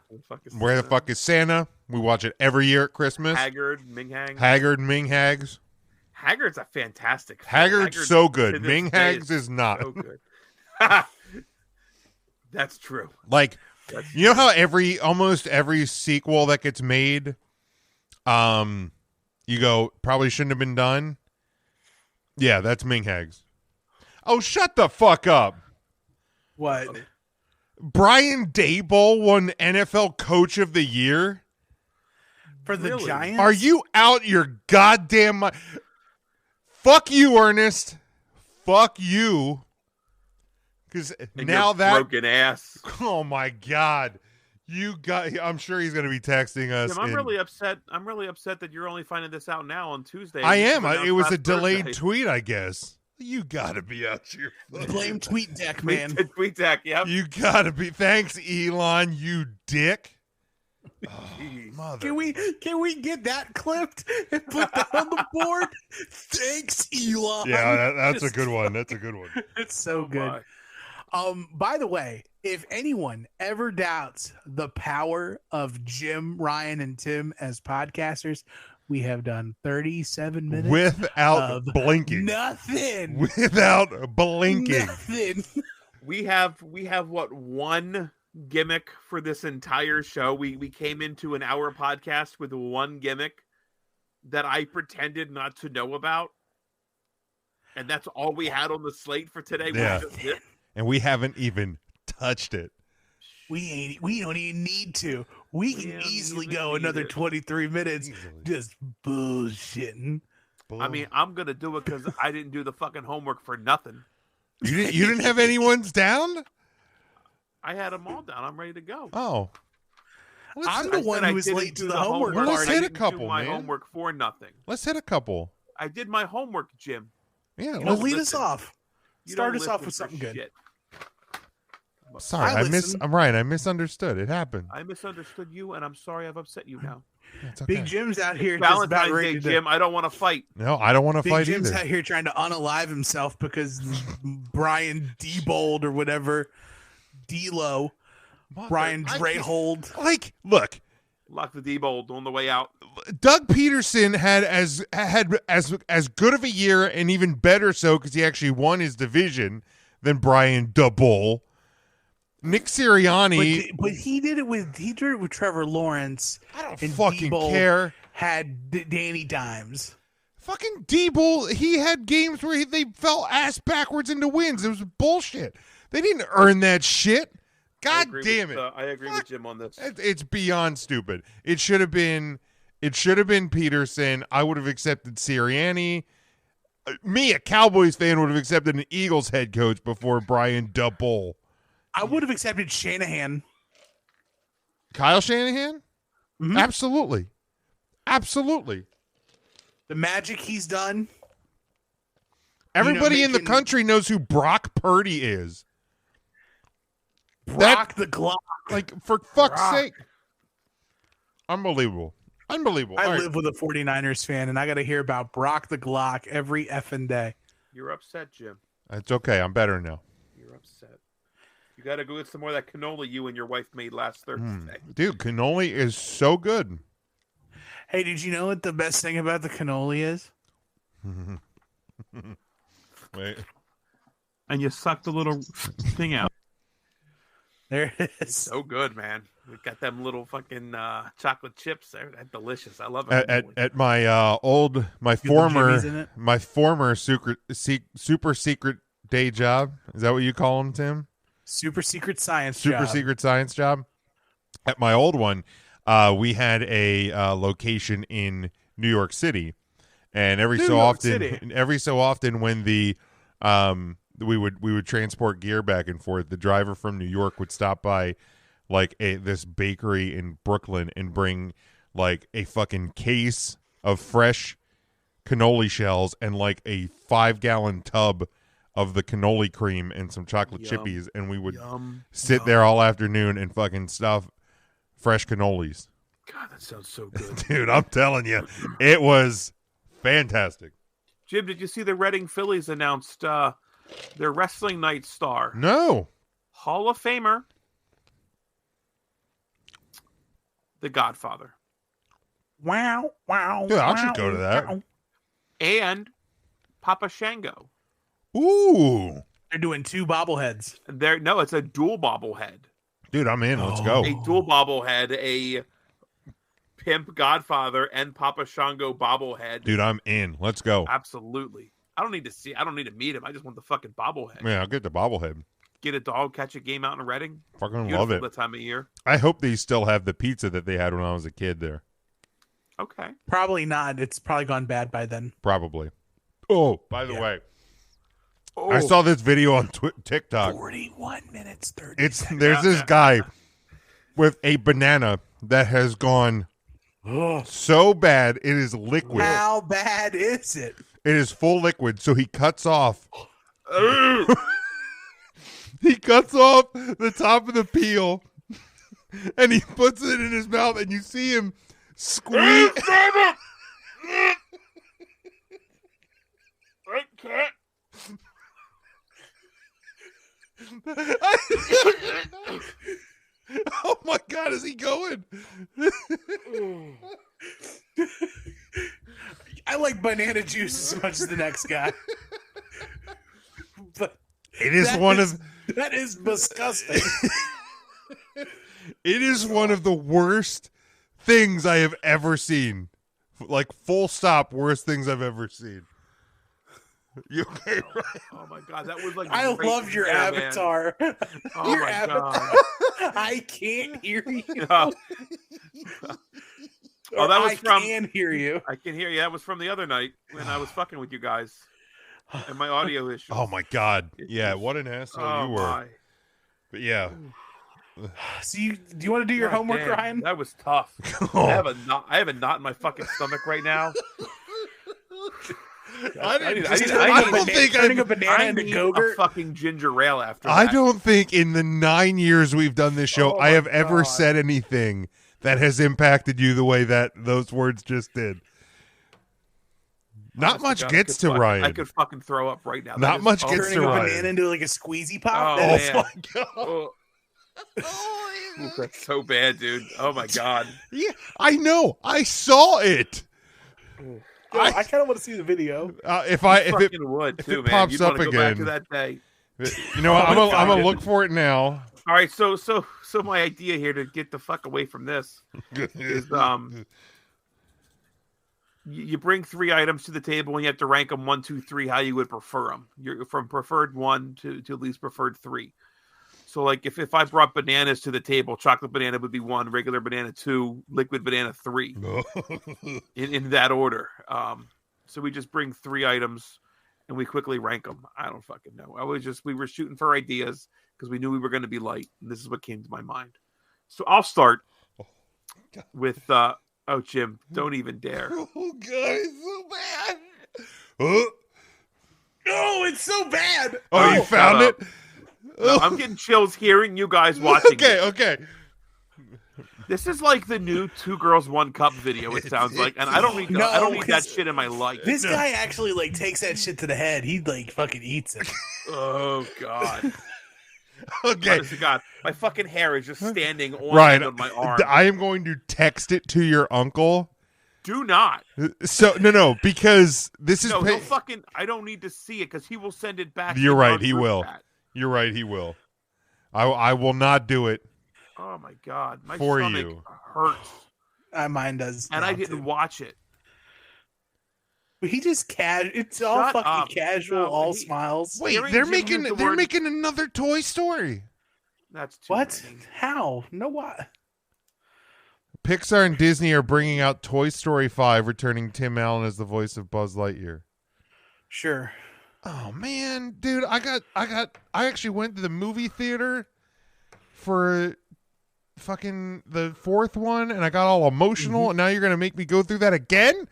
Where the fuck is Santa? We watch it every year at Christmas.
Haggard, Ming Hags.
Haggard's
a fantastic film.
Haggard's so good. Ming Hags is not.
So good. That's true.
Like, you know how almost every sequel that gets made, you go, probably shouldn't have been done? Yeah, that's Ming Hags. Oh, shut the fuck up.
What?
Brian Daboll won NFL Coach of the Year
for the Giants.
Are you out your goddamn mind? Fuck you, Ernest. Fuck you. Because now that
broken ass.
Oh my god, I'm sure he's going to be texting us.
Tim, I'm really upset. I'm really upset that you're only finding this out now on Tuesday.
I am. It was a delayed tweet, I guess. You gotta be out your
blame tweet deck, man.
Tweet deck, yeah.
You gotta be. Thanks, Elon. You dick. Oh, mother.
Can we get that clipped and put that on the board? Thanks, Elon.
Yeah, that's a good one. That's a good one.
It's so good. By the way, if anyone ever doubts the power of Jim, Ryan, and Tim as podcasters, we have done 37 minutes
without blinking.
Nothing.
Without blinking.
Nothing.
We have what, one gimmick for this entire show? We came into an hour podcast with one gimmick that I pretended not to know about. And that's all we had on the slate for today.
Yeah. And we haven't even touched it.
We don't even need to. We can easily go another 23 minutes just bullshitting.
I mean, I'm gonna do it because I didn't do the fucking homework for nothing.
You didn't have anyone's down?
I had them all down. I'm ready to go.
Oh,
I'm the one who was late to the homework part.
Let's hit a couple,
my
man.
Homework for nothing.
Let's hit a couple.
I did my homework, Jim.
Yeah,
lead us off. Start us off with something good.
Shit.
Sorry, I'm Ryan. I misunderstood. It happened.
I misunderstood you, and I'm sorry I've upset you now.
It's okay.
Big Jim's out here.
Valentine's Day, Jim. I don't want to fight.
No, I don't want to fight
Big Jim's
either.
out here trying to unalive himself because Brian D-Bold or whatever, D-Lo, Brian Drehold.
Like, look.
Lock the D-Bold on the way out.
Doug Peterson had as good of a year, and even better so because he actually won his division than Brian DeBull. Nick Sirianni,
but he did it with Trevor Lawrence.
I don't fucking care.
Had Danny Dimes.
Fucking D-Bull, he had games where they fell ass backwards into wins. It was bullshit. They didn't earn that shit. God damn it!
I agree with Jim on this.
It's beyond stupid. It should have been Peterson. I would have accepted Sirianni. Me, a Cowboys fan, would have accepted an Eagles head coach before Brian DeBull.
I would have accepted Shanahan.
Kyle Shanahan? Mm-hmm. Absolutely.
The magic he's done.
Everybody in the country knows who Brock Purdy is.
Brock the Glock.
Like, for fuck's sake. Unbelievable. I
live with a 49ers fan, and I got to hear about Brock the Glock every effing day.
You're upset, Jim.
It's okay. I'm better now.
You're upset. You gotta go get some more of that cannoli you and your wife made last Thursday.
Dude, cannoli is so good.
Hey, did you know what the best thing about the cannoli is?
Wait.
And you suck the little thing out.
There it is.
So good, man. We got them little fucking chocolate chips. They're delicious. I love it.
At my former super secret day job. Is that what you call them, Tim?
Super secret science
job. At my old one, we had a location in New York City, and every so often when the we would transport gear back and forth, the driver from New York would stop by like this bakery in Brooklyn and bring like a fucking case of fresh cannoli shells and like a 5-gallon tub of the cannoli cream and some chocolate chippies, and we would sit there all afternoon and fucking stuff fresh cannolis.
God, that sounds so good.
Dude, I'm telling you, it was fantastic.
Jim, did you see the Reading Phillies announced their wrestling night star?
No.
Hall of Famer, The Godfather.
Wow.
Dude, I should go to that.
And Papa Shango.
Ooh.
They're doing 2 bobbleheads.
No, it's a dual bobblehead.
Dude, I'm in. Let's go.
A dual bobblehead, a Pimp Godfather and Papa Shango bobblehead.
Dude, I'm in. Let's go.
Absolutely. I don't need to meet him. I just want the fucking bobblehead.
Yeah, I'll get the bobblehead.
Get a dog, catch a game out in Reading.
Fucking
Beautiful
love it.
The time of year.
I hope they still have the pizza that they had when I was a kid there.
Okay.
Probably not. It's probably gone bad by then.
Probably. Oh, by the way,
Oh.
I saw this video on TikTok.
41 minutes, 30 seconds.
There's this guy with a banana that has gone so bad it is liquid.
How bad is it?
It is full liquid, so he cuts off. He cuts off the top of the peel, and he puts it in his mouth, and you see him squeeze.
I can't.
Oh my God, is he going?
I like banana juice as much as the next guy. But
it is
that is disgusting.
It is one of the worst things I have ever seen. Like, full stop, worst things I've ever seen. You okay, Ryan?
Oh my God, that was like.
I love your avatar.
Oh
Your
my
avatar.
God.
I can't hear you.
No. Oh, that was
I can hear you.
I can hear you. That was from the other night when I was fucking with you guys and my audio issues.
Oh my God! Yeah, what an asshole you were.
My.
But yeah.
So do you want to do your homework,
damn,
Ryan?
That was tough. I have a knot in my fucking stomach right now.
I don't think turning a banana into Go-Gurt.
A fucking ginger ale after
I
that.
don't think in the 9 years we've done this show I have ever
God.
said anything that has impacted you the way that those words just did. Not much gets to Ryan.
I could fucking throw up right now.
Not much gets to
turning a
Ryan.
banana into like a squeezy pop.
Oh, man.
My God.
Oh. Ooh, that's so bad, dude. Oh my God.
Yeah, I know. I saw it.
Yo, I kind of want to see the video.
If
Fucking
it
would too,
it
man.
pops
You'd
up
wanna go back
again.
to that day.
You know, I'm gonna look for it now.
All right, so my idea here to get the fuck away from this is you bring 3 items to the table and you have to rank them 1, 2, 3 how you would prefer them. You're from preferred 1 to least preferred 3. So like if I brought bananas to the table, chocolate banana would be 1, regular banana 2, liquid banana 3, in that order. So we just bring 3 items and we quickly rank them. I don't fucking know. We were shooting for ideas because we knew we were going to be light, and this is what came to my mind. So I'll start with Jim, don't even dare.
Oh God, it's so bad.
No, it's so bad.
Oh, you found it?
No, I'm getting chills hearing you guys watching.
Okay.
This is like the new 2 Girls 1 Cup video. It sounds like, and I don't need that shit in my life.
This guy actually like takes that shit to the head. He like fucking eats it.
Oh God.
Okay.
Honest to God, my fucking hair is just standing on
Right.
on my arm.
I am going to text it to your uncle.
Do not.
So no, because this is
he'll fucking. I don't need to see it because he will send it back.
You're
in
right.
our
He
group
will.
chat.
You're right. He will. I will not do it.
Oh my God, my
for
stomach
you.
hurts.
Mine does,
and I didn't watch it.
But he just it's all
Shut
fucking
up.
casual,
No,
all
he-
smiles.
Wait,
Hearing
they're
Jim
making
use the word-
making another Toy Story.
That's too
What?
many.
How? No, what?
Pixar and Disney are bringing out Toy Story 5, returning Tim Allen as the voice of Buzz Lightyear.
Sure.
Oh man, dude, I actually went to the movie theater for fucking the fourth one, and I got all emotional, and now you're gonna make me go through that again?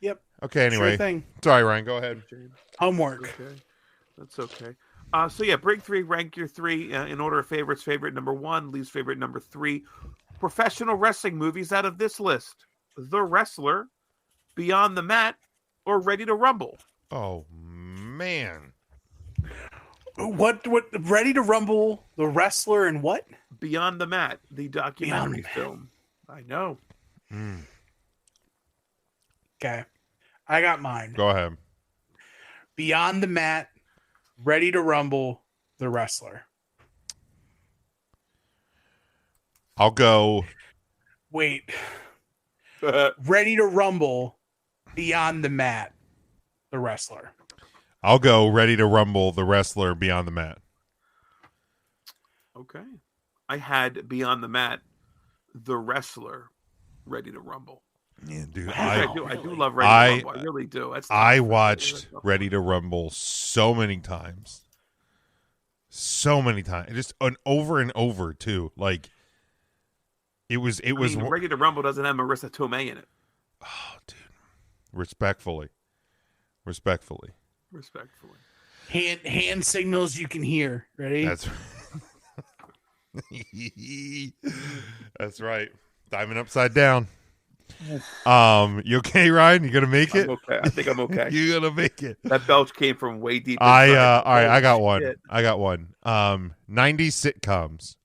Yep.
Okay, anyway.
Sure thing.
Sorry, Ryan, go ahead.
Homework.
Okay, that's okay. So yeah, bring three, rank your three in order of favorites. Favorite number 1, least favorite number 3. Professional wrestling movies out of this list: The Wrestler, Beyond the Mat, or Ready to Rumble.
Oh man.
What? Ready to Rumble, The Wrestler, and what?
Beyond the Mat, the documentary
Beyond the Mat.
film. I know.
Okay. I got mine.
Go ahead.
Beyond the Mat, Ready to Rumble, The Wrestler.
I'll go.
Wait. Ready to Rumble, Beyond the Mat, The Wrestler.
I'll go Ready to Rumble, The Wrestler, Beyond the Mat.
Okay. I had Beyond the Mat, The Wrestler, Ready to Rumble.
Yeah, dude.
I do love Ready to Rumble. I really do.
I watched Ready to Rumble so many times. So many times. Just over and over too. Like it was
Ready to Rumble doesn't have Marissa Tomei in it.
Oh, dude. Respectfully.
Hand signals you can hear. Ready?
That's That's right. Diamond upside down. You okay, Ryan? You gonna make it?
I'm okay. I think I'm okay.
You gonna make it?
That belch came from way deep.
All right, I got
shit.
one. 90s sitcoms.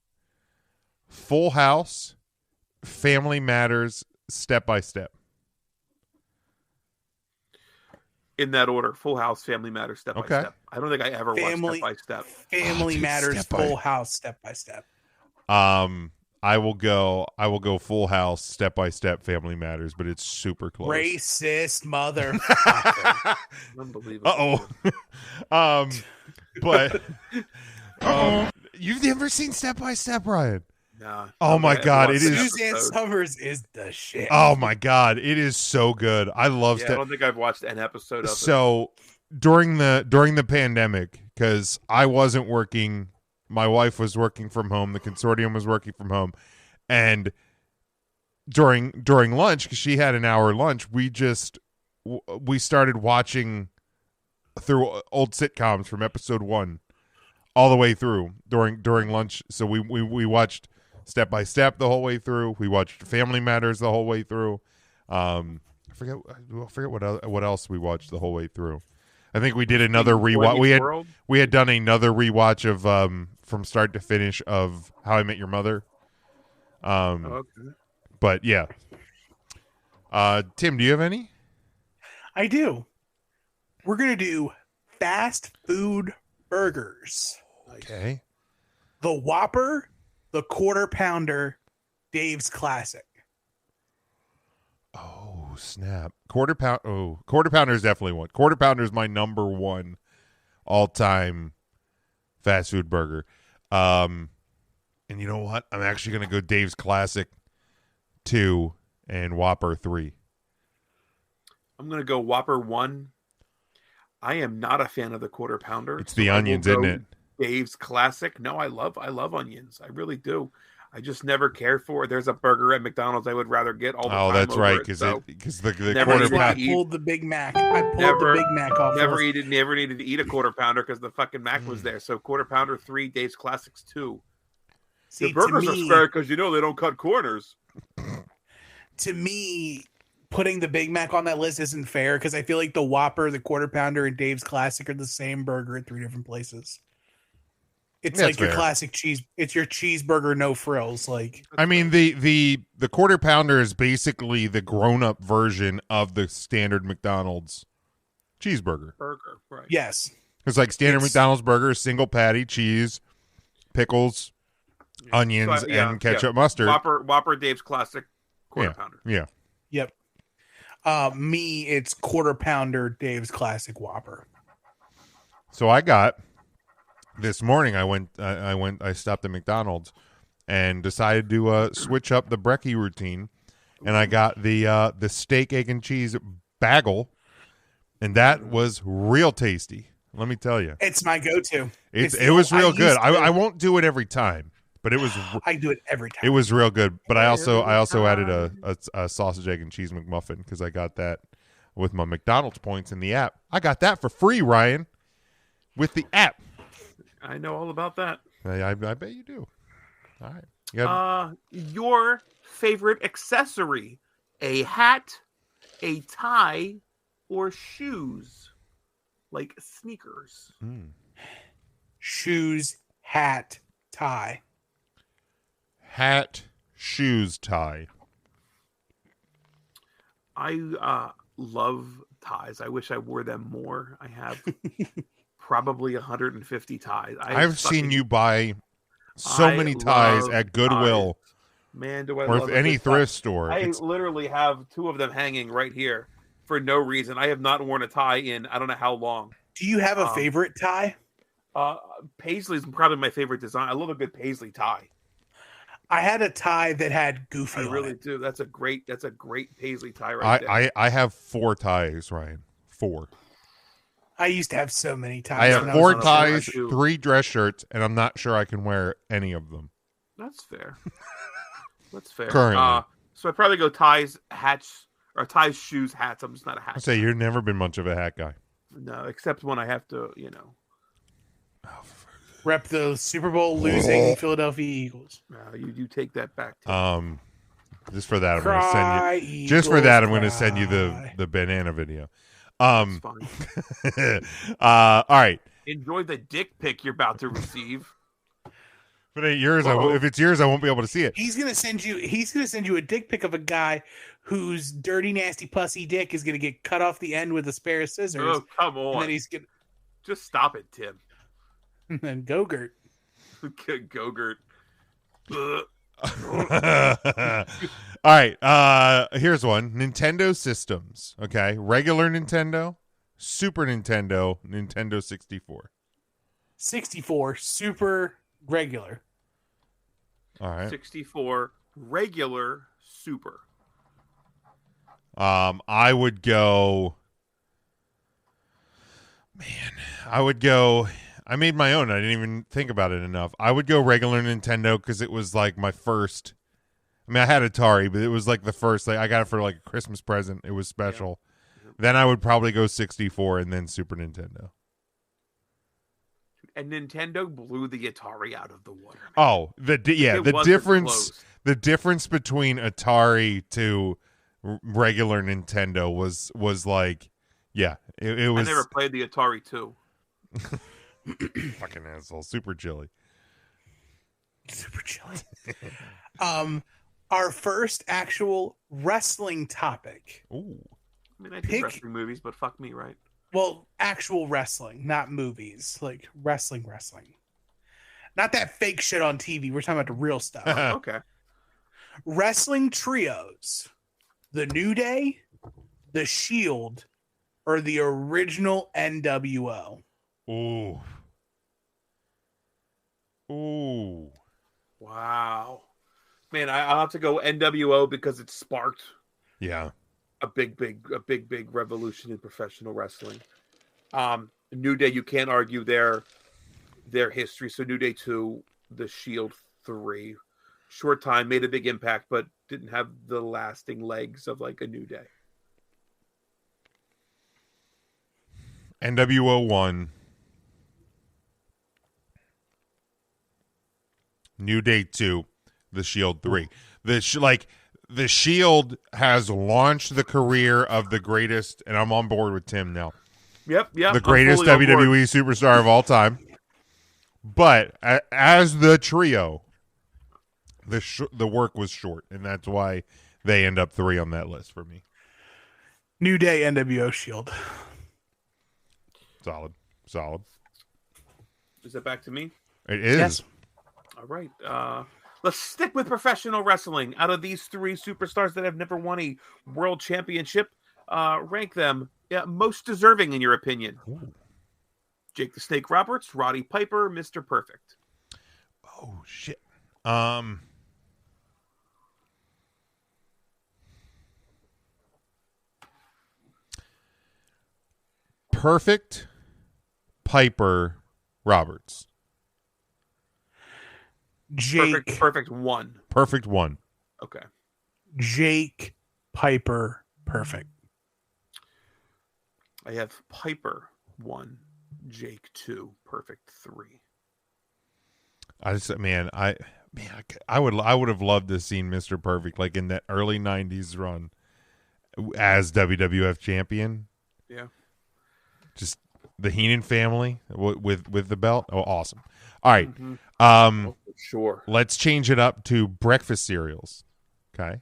Full House, Family Matters, Step by Step.
In that order: Full House, Family Matters, Step by
Okay.
Step. I don't think I ever watched Step by Step.
Family
dude,
Matters,
Step by-
Full House, Step by Step.
I will go Full House, Step by Step, Family Matters, but it's super close.
Racist motherfucker.
Unbelievable.
But you've never seen Step by Step, Ryan?
Nah.
Oh my God, it is.
Suzanne Summers is the shit.
Oh my God, it is so good. I love
Yeah, I
Step.
don't think I've watched an episode of it.
So during the pandemic, because I wasn't working, my wife was working from home, the consortium was working from home, and during lunch, because she had an hour lunch, we started watching through old sitcoms from episode 1 all the way through during lunch. So we watched Step by Step the whole way through. We watched Family Matters the whole way through. I forget what else we watched the whole way through. I think we did another rewatch. We had done another rewatch of from start to finish of How I Met Your Mother.
Okay.
But yeah. Tim, do you have any?
I do. We're going to do fast food burgers.
Okay.
The Whopper, the Quarter Pounder, Dave's Classic.
Oh, snap. Quarter Pounder is definitely one. Quarter Pounder is my number 1 all-time fast food burger. And you know what? I'm actually going to go Dave's Classic 2 and Whopper 3.
I'm going to go Whopper 1. I am not a fan of the Quarter Pounder.
It's the onions, isn't it?
Dave's Classic. No, I love onions. I really do. I just never cared for it. There's a burger at McDonald's I would rather get all the time.
Oh, that's right, because
so
the
Never
Quarter
eat it.
I
Pounder.
pulled the Big Mac. I pulled the Big Mac off.
never needed to eat a Quarter Pounder because the fucking Mac was there. So Quarter Pounder 3, Dave's Classics 2.
See,
The burgers are square because they don't cut corners.
To me, putting the Big Mac on that list isn't fair because I feel like the Whopper, the Quarter Pounder, and Dave's Classic are the same burger at 3 different places. It's
That's
like your
fair.
classic cheese. It's your cheeseburger, no frills. Like,
I mean, the quarter pounder is basically the grown up version of the standard McDonald's cheeseburger.
Burger, right?
yes,
It's like standard
It's-
McDonald's burger, single patty, cheese, pickles, onions,
So, yeah,
and ketchup, mustard.
Whopper, Dave's classic quarter pounder.
Yeah.
yep. Me, it's quarter pounder, Dave's classic Whopper.
So I got this morning. I stopped at McDonald's and decided to switch up the brekkie routine, and I got the steak, egg, and cheese bagel, and that was real tasty. Let me tell you,
It's my go-to.
it was real good. I won't do it every time, but it was
I do it every time.
it was real good. But I also added a sausage, egg, and cheese McMuffin because I got that with my McDonald's points in the app. I got that for free, Ryan, with the app.
I know all about that.
I bet you do. All right. You got-
Your favorite accessory: a hat, a tie, or shoes, like sneakers.
Shoes, hat, tie.
Hat, shoes, tie.
I love ties. I wish I wore them more. I have probably 150 ties.
I've seen you buy so
I
many ties
love
at Goodwill
ties. Man, do I
or
love
any
good
thrift
tie.
store.
I
It's-
literally have 2 of them hanging right here for no reason. I have not worn a tie in I don't know how long.
Do you have a favorite tie?
Paisley's probably my favorite design. I love a good Paisley tie.
I had a tie that had Goofy
I
on
really
it.
do. That's a great Paisley tie right there.
I have 4 ties, Ryan. 4.
I used to have so many ties.
I have
when
4
was
on a
ties,
shoe.
3 dress shirts, and I'm not sure I can wear any of them.
That's fair. That's fair.
Currently.
So I'd probably go ties, hats, or ties, shoes, hats. I'm just not a hat.
I say you've never been much of a hat guy.
No, except when I have to,
Rep the Super Bowl losing Philadelphia Eagles.
you take that back. Tim.
Just for that, I'm
Cry,
going to send you.
Eagles,
Just for that, I'm going to send you
cry.
the banana video.
It's fine.
All right.
Enjoy the dick pic you're about to receive.
If it ain't yours,
Uh-oh.
if it's yours, I won't be able to see it.
He's gonna send you a dick pic of a guy whose dirty, nasty, pussy dick is gonna get cut off the end with a pair of scissors.
Oh, come
and
on.
then he's gonna
Just stop it, Tim.
and then Gogurt.
Gogurt.
All right. Here's one. Nintendo systems. Okay. Regular Nintendo, Super Nintendo, Nintendo 64.
64 super regular.
All right.
64 regular super.
I would go. Man, I made my own. I didn't even think about it enough. I would go regular Nintendo because it was like my first. I mean, I had Atari, but it was like the first. Like I got it for like a Christmas present. It was special.
Yeah.
Then I would probably go 64 and then Super Nintendo.
And Nintendo blew the Atari out of the water.
Oh, the
Wasn't
difference.
close.
The difference between Atari to regular Nintendo was like, yeah, it was
I never played the Atari 2.
fucking asshole, super chilly.
Super chilly. Our first actual wrestling topic.
Ooh,
I mean, I did
Pick-
wrestling movies, but fuck me, right?
Well, actual wrestling, not movies. Like wrestling. Not that fake shit on TV. We're talking about the real stuff.
Okay.
Wrestling trios. The New Day, The Shield, or the original NWO.
ooh, ooh.
Wow. Man, I'll have to go NWO because it sparked
Yeah,
a big revolution in professional wrestling. New Day, you can't argue their history. So New Day 2, The Shield 3, short time, made a big impact, but didn't have the lasting legs of like a New Day.
NWO 1, New Day 2, The Shield 3. The Shield has launched the career of the greatest, and I'm on board with Tim now.
Yep.
The greatest WWE superstar of all time. But as the trio, the work was short, and that's why they end up 3 on that list for me.
New Day, NWO, Shield.
Solid.
Is it back to me?
It is.
Yes.
All right. Let's stick with professional wrestling. Out of these 3 superstars that have never won a world championship, rank them most deserving in your opinion.
Ooh.
Jake the Snake Roberts, Roddy Piper, Mr. Perfect.
Oh shit. Perfect, Piper, Roberts.
Jake.
Perfect 1.
Perfect 1.
Okay.
Jake, Piper, Perfect.
I have Piper 1, Jake 2, Perfect 3.
I would have loved to have seen Mr. Perfect like in that early 90s run as WWF champion.
Yeah.
Just the Heenan family with the belt. Oh, awesome. All right.
Sure.
Let's change it up to breakfast cereals. Okay.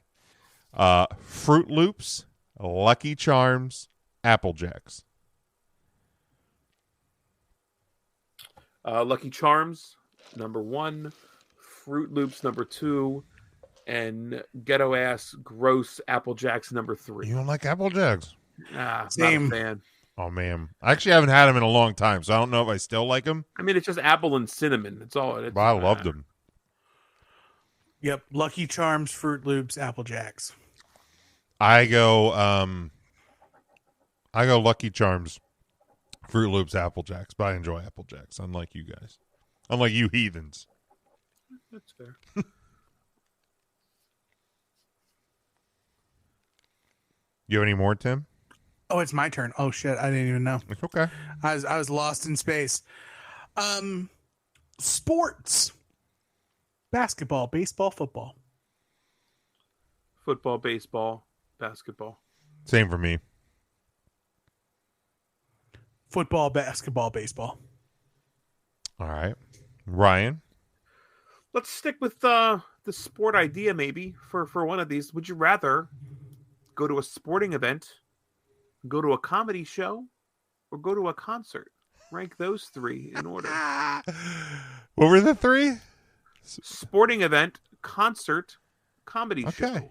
Fruit Loops, Lucky Charms, Apple Jacks.
Lucky Charms, number 1. Fruit Loops, number 2. And ghetto ass gross Apple Jacks, number 3.
You don't like Apple Jacks?
Same.
Not a fan.
Oh, man. I actually haven't had them in a long time, so I don't know if I still like them.
I mean, it's just apple and cinnamon. That's all it is.
But I loved them.
Yep. Lucky Charms, Fruit Loops, Apple Jacks.
I go Lucky Charms, Fruit Loops, Apple Jacks, but I enjoy Apple Jacks, unlike you guys. Unlike you heathens.
That's fair.
You have any more, Tim?
Oh, it's my turn. Oh shit, I didn't even know.
It's okay.
I was lost in space. Sports. Basketball, baseball, football.
Football, baseball, basketball.
Same for me.
Football, basketball, baseball.
All right. Ryan?
Let's stick with the sport idea maybe for one of these. Would you rather go to a sporting event, go to a comedy show, or go to a concert? Rank those 3 in order.
What were the 3?
Sporting event, concert, comedy show.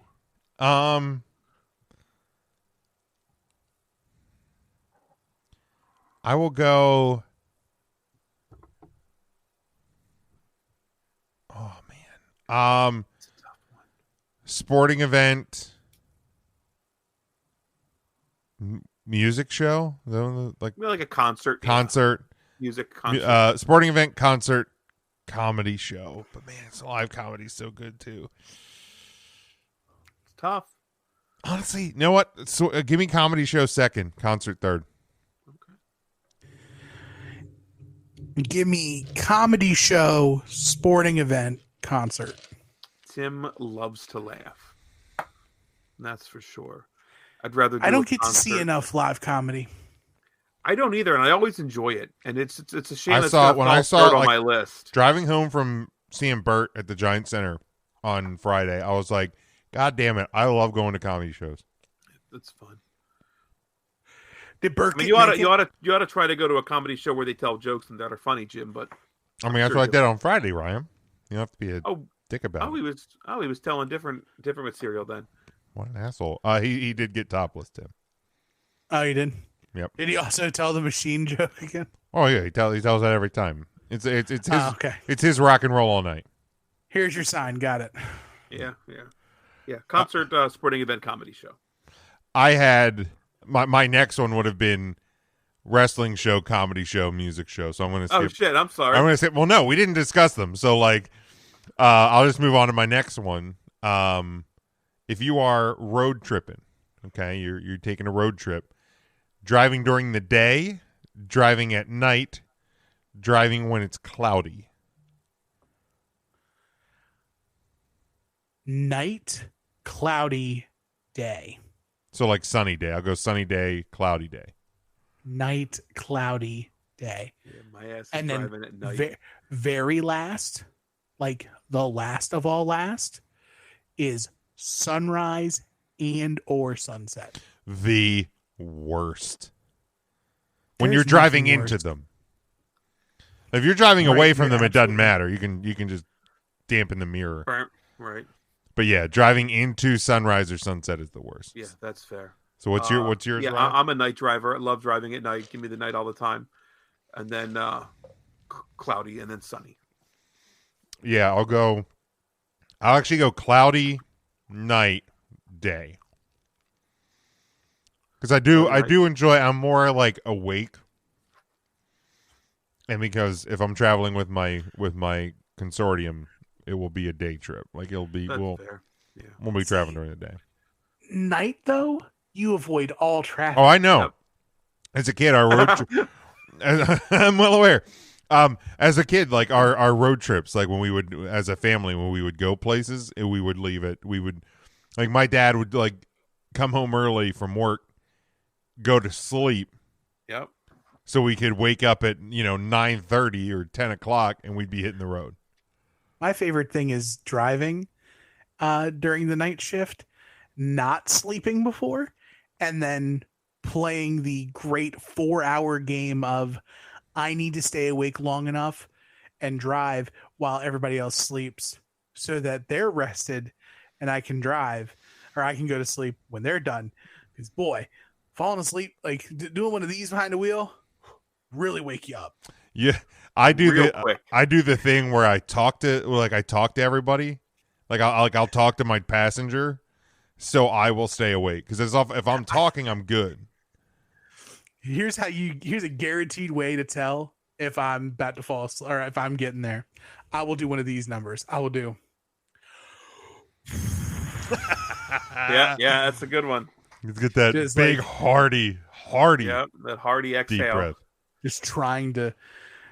I will go. Oh man. Sporting event. Music show, like
a concert.
Concert.
Yeah. Music concert.
Sporting event, concert, comedy show. But man, it's live comedy so good too.
It's tough.
Honestly, you know what? So give me comedy show second, concert third.
Give me comedy show, sporting event, concert.
Tim loves to laugh. That's for sure. I'd rather.
I don't get to see enough live comedy.
I don't either, and I always enjoy it. And it's a shame
I saw
it on my list.
Driving home from seeing Bert at the Giant Center on Friday, I was like, God damn it! I love going to comedy shows.
It's fun.
Did Bert?
I mean, you ought to try to go to a comedy show where they tell jokes and that are funny, Jim. But
I mean, that's what I did on Friday, Ryan. You don't have to be a dick about it.
He was telling different material then.
What an asshole! He did get topless, Tim.
Oh, he did.
Yep.
Did he also tell the machine joke again?
Oh yeah, he tells that every time. It's his
okay.
It's his rock and roll all night.
Here's your sign. Got it.
Yeah. Concert, sporting event, comedy show.
I had my next one would have been wrestling show, comedy show, music show. So I'm going to skip.
Oh shit! I'm sorry.
I'm going to skip. Well, no, we didn't discuss them. So like, I'll just move on to my next one. If you are road tripping, okay, you're taking a road trip, driving during the day, driving at night, driving when it's cloudy.
Night, cloudy, day.
So like sunny day. I'll go sunny day, cloudy day.
Night, cloudy, day.
Yeah, my ass is
And then
driving at night.
very last, like the last of all last, is sunrise and or sunset.
The worst. When
There's
you're driving
nothing
into
worse.
them. If you're driving
Right,
away from
you're
them, it doesn't
absolutely-
matter. You can just dampen the mirror.
Right.
But yeah, driving into sunrise or sunset is the worst.
Yeah, that's fair.
So what's yours?
Yeah,
Ryan?
I'm a night driver. I love driving at night. Give me the night all the time. And then cloudy and then sunny.
Yeah, I'll actually go cloudy, night, day. Because I do enjoy. I'm more like awake, and because if I'm traveling with my consortium, it will be a day trip. Like we'll
fair. Yeah.
be traveling during the day.
Night though, you avoid all traffic.
Oh, I know.
Yep.
As a kid, our road trip. I'm well aware. As a kid, like our road trips, like when we would, as a family, when we would go places, we would leave it. We would, like, my dad would like come home early from work, go to sleep,
Yep.
so we could wake up at 9:30 or 10 o'clock, and we'd be hitting the road.
My favorite thing is driving during the night shift, not sleeping before, and then playing the great 4-hour game of I need to stay awake long enough and drive while everybody else sleeps so that they're rested and I can drive, or I can go to sleep when they're done. Because boy, falling asleep, like doing one of these behind the wheel, really wake you up.
Yeah, I do
Real quick.
I do the thing where I talk to everybody, like I'll talk to my passenger, so I will stay awake, because if I'm talking, I'm good.
Here's a guaranteed way to tell if I'm about to fall asleep or if I'm getting there. I will do one of these numbers. I will do.
Yeah, that's a good one.
Let's get that
Just
big
like-
hardy
Yeah, that hearty
deep
exhale.
breath.
Just trying to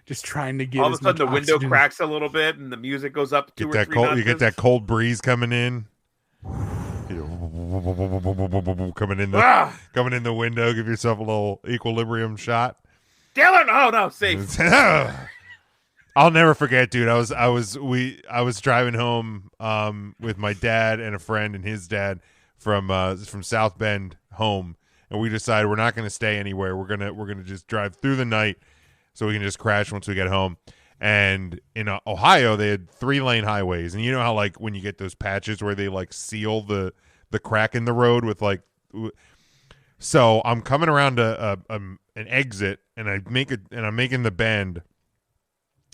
get
All of a
as
sudden, the
much
window
oxygen-
cracks a little bit, and the music goes up two
Get
or
that
three
cold.
notches.
You get that cold breeze coming in. Coming in the window. Give yourself a little equilibrium shot.
Dylan, no, safe.
I'll never forget, dude. I was driving home with my dad and a friend and his dad from South Bend home, and we decided we're not going to stay anywhere. We're gonna just drive through the night so we can just crash once we get home. And in Ohio, they had 3-lane highways, and you know how like when you get those patches where they like seal the crack in the road with like. So I'm coming around an exit, and I'm making the bend,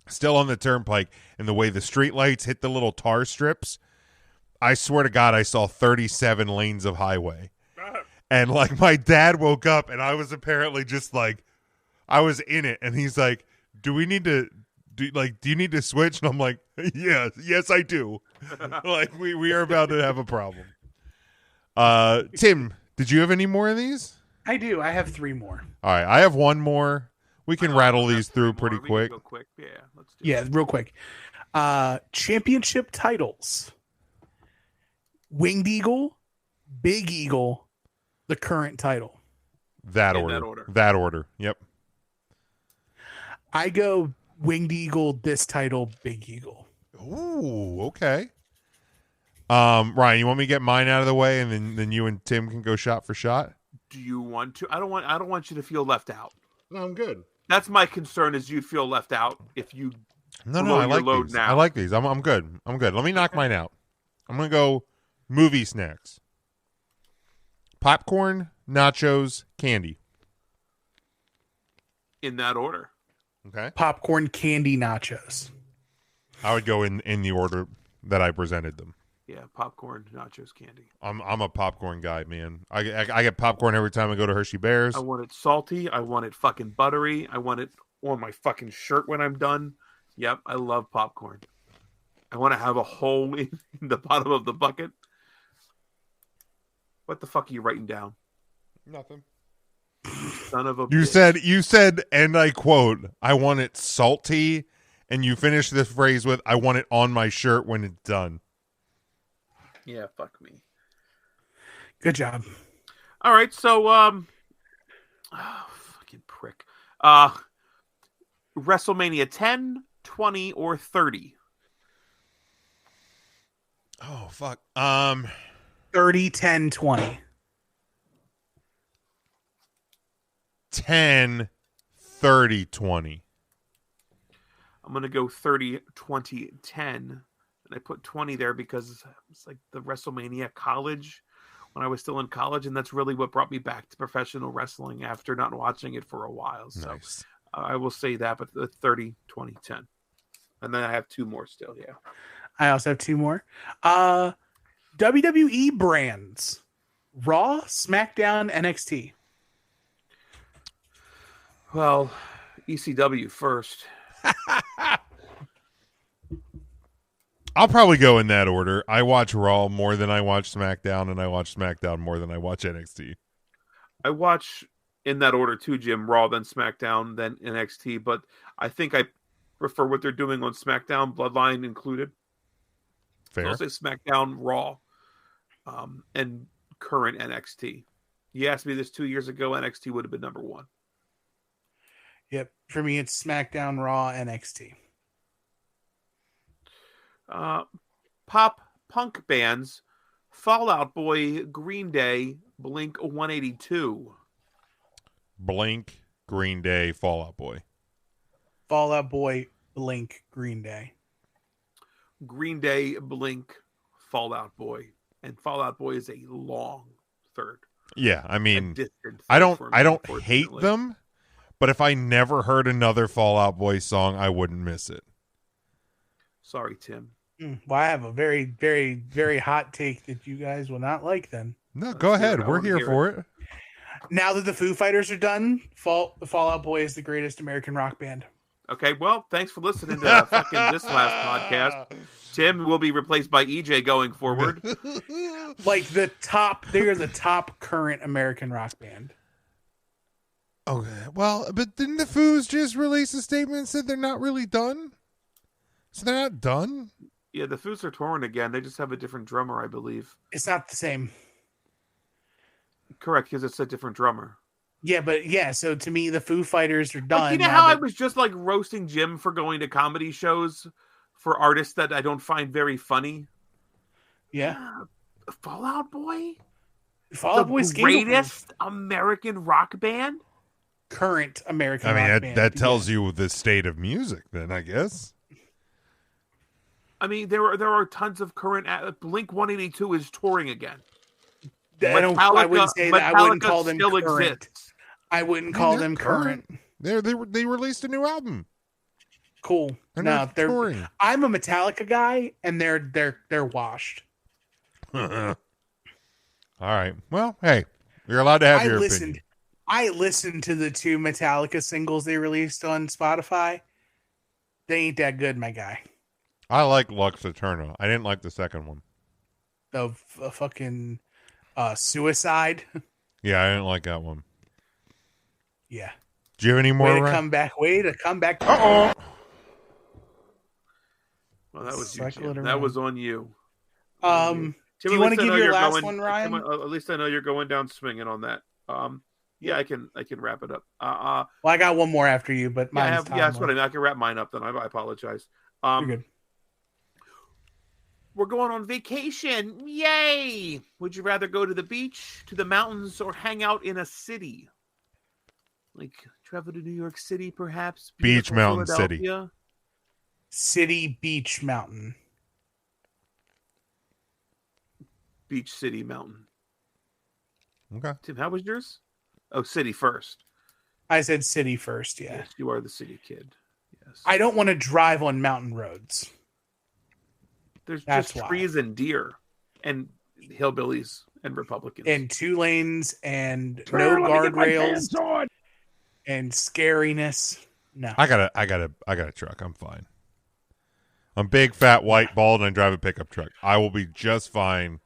still on the turnpike, and the way the street lights hit the little tar strips, I swear to God, I saw 37 lanes of highway. And like my dad woke up, and I was apparently just like, I was in it, and he's like, "Do you need to switch?" And I'm like, yes, I do. Like we are about to have a problem. Tim, did you have any more of these?
I do. I have 3 more.
All right, I have one more. We can rattle these through pretty
We can
quick.
go quick. Yeah, let's do
Yeah, real quick. Championship titles. Winged Eagle, Big Eagle, the current title.
That
In
order.
that order.
That order. Yep.
I go Winged Eagle, this title, Big Eagle.
Ooh, okay. Ryan, you want me to get mine out of the way, and then you and Tim can go shot for shot?
Do you want to? I don't want you to feel left out.
No, I'm good.
That's my concern, is you'd feel left out if you.
No,
Blow
I
your
like
load
these.
now.
I like these. I'm good. I'm good. Let me knock mine out. I'm gonna go movie snacks. Popcorn, nachos, candy.
In that order.
Okay.
Popcorn, candy, nachos.
I would go in the order that I presented them.
Yeah, popcorn, nachos, candy.
I'm a popcorn guy, man. I get popcorn every time I go to Hershey Bears.
I want it salty. I want it fucking buttery. I want it on my fucking shirt when I'm done. Yep, I love popcorn. I want to have a hole in the bottom of the bucket. What the fuck are you writing down?
Nothing.
Son of a
You
bitch.
said, and I quote, "I want it salty," and you finish this phrase with, "I want it on my shirt when it's done."
Yeah, fuck me.
Good job.
All right, so fucking prick. WrestleMania 10, 20, or 30?
Oh, fuck.
30, 10, 20.
10, 30, 20.
I'm going to go 30, 20, 10. And I put 20 there because it's like the WrestleMania college when I was still in college. And that's really what brought me back to professional wrestling after not watching it for a while. So
Nice.
I will say that, but the 30, 20, 10. And then I have two more still, yeah.
I also have two more. WWE brands. Raw, SmackDown, NXT.
Well, ECW first.
I'll probably go in that order. I watch Raw more than I watch SmackDown, and I watch SmackDown more than I watch NXT.
I watch in that order too, Jim. Raw, then SmackDown, then NXT. But I think I prefer what they're doing on SmackDown, Bloodline included.
Fair.
So I'll say SmackDown, Raw, and current NXT. You asked me this 2 years ago, NXT would have been number one.
Yep. For me, it's SmackDown, Raw, NXT.
Pop punk bands, Fall Out Boy, Green Day, Blink 182.
Blink, Green Day, Fall Out Boy.
Fall Out Boy, Blink, Green Day.
Green Day, Blink, Fall Out Boy. And Fall Out Boy is a long third.
Yeah, I mean,
I
don't hate them, but if I never heard another Fall Out Boy song, I wouldn't miss it.
Sorry, Tim.
Well, I have a very, very, very hot take that you guys will not like then.
No, go ahead. We're here for it.
Now that the Foo Fighters are done, Fall Out Boy is the greatest American rock band.
Okay, well, thanks for listening to fucking this last podcast. Tim will be replaced by EJ going forward.
Like they're the top current American rock band.
Okay, well, but didn't the Foos just release a statement and said they're not really done? So they're not done?
Yeah, the Foos are touring again. They just have a different drummer, I believe.
It's not the same.
Correct, because it's a different drummer.
Yeah, but yeah, so to me, the Foo Fighters are done.
Like, you know how I was just like roasting Jim for going to comedy shows for artists that I don't find very funny?
Yeah.
Fall Out Boy?
Fall Out Boy's
greatest American rock band?
Current American rock band.
That tells you the state of music, then, I guess.
I mean, there are tons of current... Blink 182 is touring again.
I wouldn't say that. I wouldn't call them
still
current.
Exists.
I wouldn't call them current.
They released a new album.
Cool. They're touring. I'm a Metallica guy, and they're washed.
All right. Well, hey, you're allowed to have your opinion.
I listened to the 2 Metallica singles they released on Spotify. They ain't that good, my guy.
I like Lux Eterna. I didn't like the second one.
The fucking Suicide.
Yeah, I didn't like that one.
Yeah.
Do you have any more?
Way to come back.
Uh-oh.
Well, that was you, Jim. That was on you.
Do you want to give your last one, Ryan?
At least I know you're going down swinging on that. Yeah, I can wrap it up.
Well, I got one more after you, but
that's what I mean. I can wrap mine up. Then I apologize.
You're good.
We're going on vacation. Yay! Would you rather go to the beach, to the mountains, or hang out in a city? Like travel to New York City, perhaps?
Beach, mountain, city.
City, beach, mountain.
Beach, city, mountain.
Okay.
Tim, how was yours? Oh, city first.
I said city first, yeah.
Yes, you are the city kid. Yes.
I don't want to drive on mountain roads.
There's just trees and deer and hillbillies and Republicans.
And 2 lanes and no guardrails and scariness. No.
I got a truck. I'm fine. I'm big, fat, white, bald, and I drive a pickup truck. I will be just fine.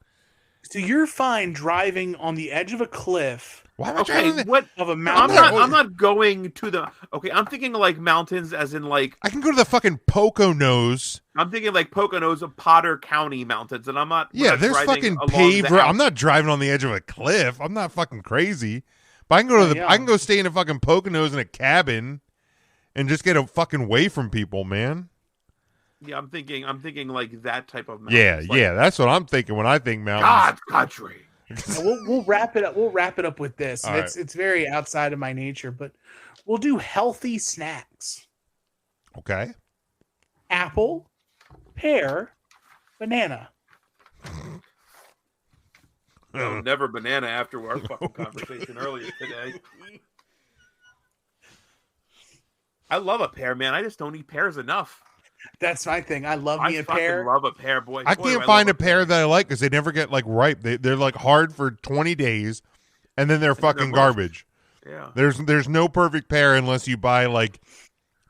So you're fine driving on the edge of a cliff.
Why am I driving
of a mountain?
I'm not going to the. Okay, I'm thinking like mountains, as in like
I can go to the fucking Poconos.
I'm thinking like Poconos of Potter County mountains, and I'm not.
Yeah, there's fucking paved. I'm not driving on the edge of a cliff. I'm not fucking crazy. But I can go to I can go stay in a fucking Poconos in a cabin and just get a fucking way from people, man.
Yeah, I'm thinking like that type of
mountains. Yeah,
like,
that's what I'm thinking when I think mountains.
God's country.
We'll wrap it up. We'll wrap it up with this.
All right.
It's very outside of my nature, but we'll do healthy snacks.
Okay.
Apple, pear, banana.
No, never banana after our fucking conversation earlier today. I love a pear, man. I just don't eat pears enough.
That's my thing. I love me a pear.
I love a pear, boy.
I can't find a pear that I like because they never get like ripe. They're like hard for 20 days, and then they're fucking garbage.
Yeah.
There's no perfect pear unless you buy like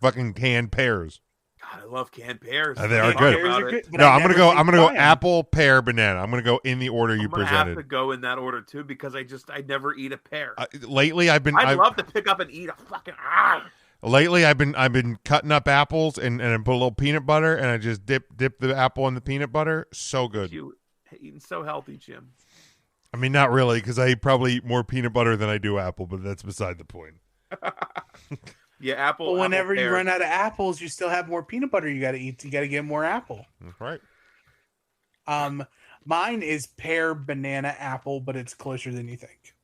fucking canned pears.
God, I love canned pears.
They are good. No, I'm gonna go apple, pear, banana. I'm gonna go in the order you presented.
I have to go in that order too because I never eat a pear.
Lately, I'd
love to pick up and eat a fucking.
Lately, I've been cutting up apples and I put a little peanut butter and I just dip the apple in the peanut butter. So good.
You eating so healthy, Jim.
I mean, not really, because I probably eat more peanut butter than I do apple, but that's beside the point.
Yeah, apple.
Well, whenever
apple,
you run out of apples, you still have more peanut butter you got to eat. You got to get more apple.
That's right.
Mine is pear, banana, apple, but it's closer than you think.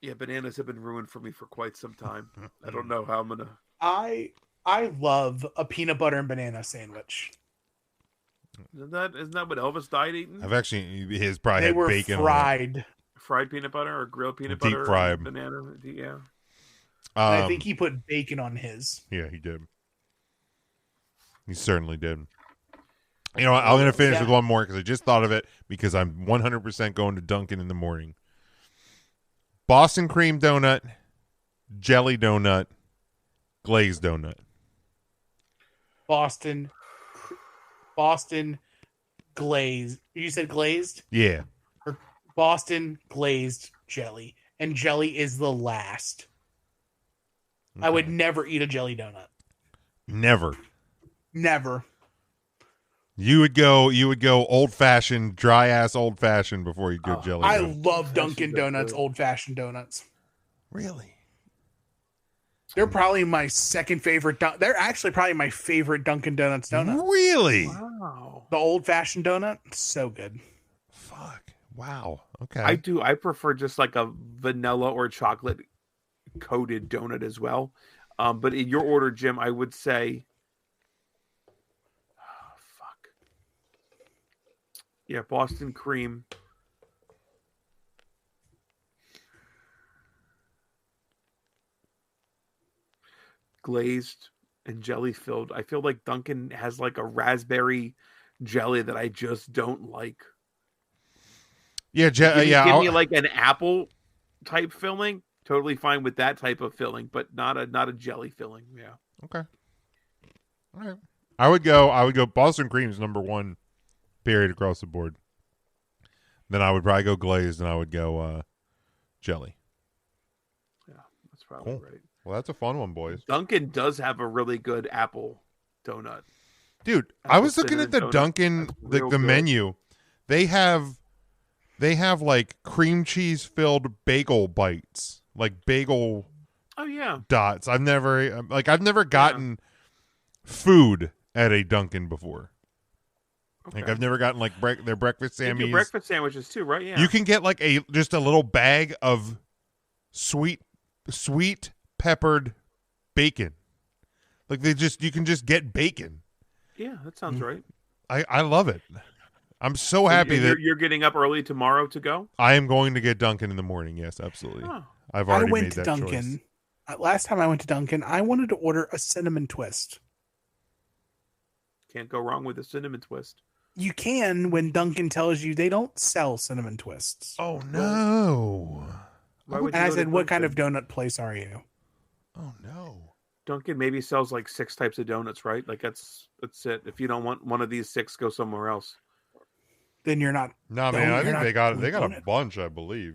Yeah, bananas have been ruined for me for quite some time. I don't know how I'm gonna.
I love a peanut butter and banana sandwich.
Isn't that what Elvis died eating?
I've actually his probably had bacon
fried.
On it.
Fried peanut butter or grilled peanut
deep
butter,
fried
banana. Yeah.
I think he put bacon on his.
Yeah, he did. He certainly did. You know what? I'm going to finish with one more because I just thought of it because I'm 100% going to Dunkin' in the morning. Boston cream donut, jelly donut, glazed donut.
Boston glazed. You said glazed?
Yeah.
Or Boston glazed jelly. And jelly is the last. Okay. I would never eat a jelly donut.
Never. You would go old fashioned, dry ass old fashioned before you go jelly.
I love Dunkin' Donuts old fashioned donuts.
Really?
They're probably my second favorite. They're actually probably my favorite Dunkin' Donuts donut.
Really?
Wow. The old fashioned donut, so good.
Fuck. Wow. Okay.
I do. I prefer just like a vanilla or chocolate coated donut as well. But in your order, Jim, I would say. Yeah, Boston cream. Glazed and jelly filled. I feel like Dunkin' has like a raspberry jelly that I just don't like.
Yeah,
give me like an apple type filling. Totally fine with that type of filling, but not a jelly filling. Yeah.
Okay. All right. I would go Boston cream is number one. Period across the board. Then I would probably go glazed, and I would go jelly.
Yeah, that's probably
cool.
Right.
Well, that's a fun one, boys.
Dunkin' does have a really good apple donut.
Dude, I was looking at the Dunkin' the menu. They have like cream cheese filled bagel bites, like bagel.
Oh yeah.
Dots. I've never gotten food at a Dunkin' before. Okay. Like I've never gotten like their breakfast sandwiches.
You do breakfast sandwiches too, right? Yeah.
You can get like just a little bag of sweet peppered bacon. Like you can just get bacon.
Yeah, that sounds right.
I love it. I'm so happy that
you're getting up early tomorrow to go.
I am going to get Dunkin' in the morning. Yes, absolutely. Oh. I've already made that choice.
Last time I went to Dunkin', I wanted to order a cinnamon twist.
Can't go wrong with a cinnamon twist.
You can when Dunkin' tells you they don't sell cinnamon twists.
Oh no!
And I said, "What kind of donut place are you?"
Oh no!
Dunkin' maybe sells like 6 types of donuts, right? Like that's it. If you don't want one of these 6, go somewhere else.
Then you're not.
No, man. I think they got a bunch. I believe.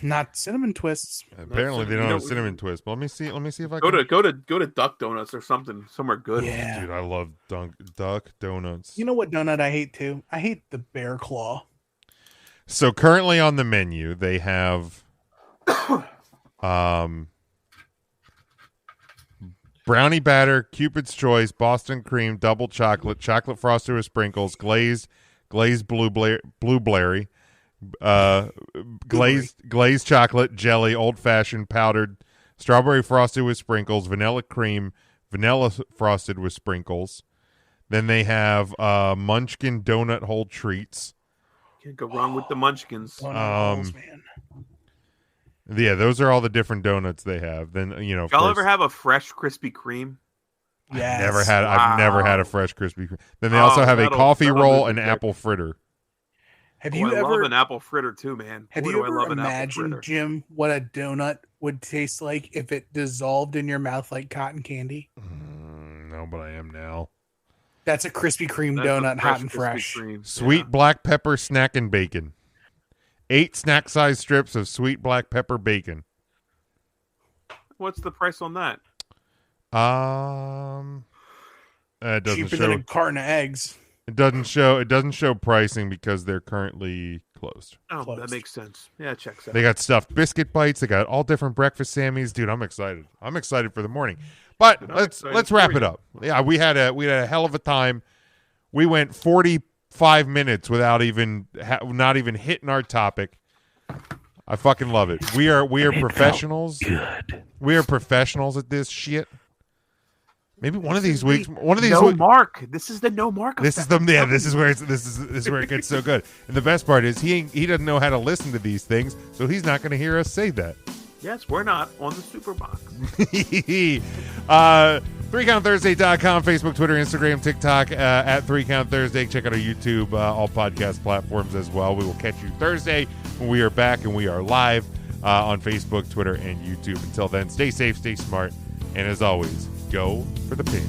Not cinnamon twists.
Apparently they don't have cinnamon twists. But let me see if I
go to Duck Donuts or something somewhere good.
Yeah,
dude, I love Duck Donuts.
You know what donut I hate too? I hate the bear claw.
So currently on the menu they have brownie batter, Cupid's Choice, Boston cream, double chocolate, chocolate frosted with sprinkles, glazed blueberry, glazed chocolate, jelly, old fashioned, powdered, strawberry frosted with sprinkles, vanilla cream, vanilla frosted with sprinkles. Then they have Munchkin donut hole treats.
Can't go wrong with the Munchkins.
Man.
Yeah, those are all the different donuts they have. Then
y'all ever have a fresh Krispy Kreme?
Yes.
I've never had a fresh Krispy Kreme. Then they also have a coffee roll and apple fritter.
Have
I
you ever
love an apple fritter too, man?
Have you ever imagined, Jim, what a donut would taste like if it dissolved in your mouth like cotton candy?
No, but I am now.
That's a Krispy Kreme donut, hot and fresh.
Sweet black pepper snack and bacon. 8 snack-sized strips of sweet black pepper bacon.
What's the price on that?
It doesn't
cheaper
show.
than a carton of eggs.
It doesn't show pricing because they're currently closed.
Oh, that makes sense. Yeah, checks out.
They got stuffed biscuit bites. They got all different breakfast Sammies. Dude, I'm excited. I'm excited for the morning. But let's wrap it up. Yeah, we had a hell of a time. We went 45 minutes without not even hitting our topic. I fucking love it. We are professionals.
Good.
We are professionals at this shit. Maybe one of these weeks.
Mark. This is the no mark.
This is where it gets so good. And the best part is he doesn't know how to listen to these things, so he's not going to hear us say that.
Yes, we're not on the Superbox.
3CountThursday.com, Facebook, Twitter, Instagram, TikTok, at 3CountThursday. Check out our YouTube, all podcast platforms as well. We will catch you Thursday when we are back and we are live on Facebook, Twitter, and YouTube. Until then, stay safe, stay smart, and as always, go for the pin.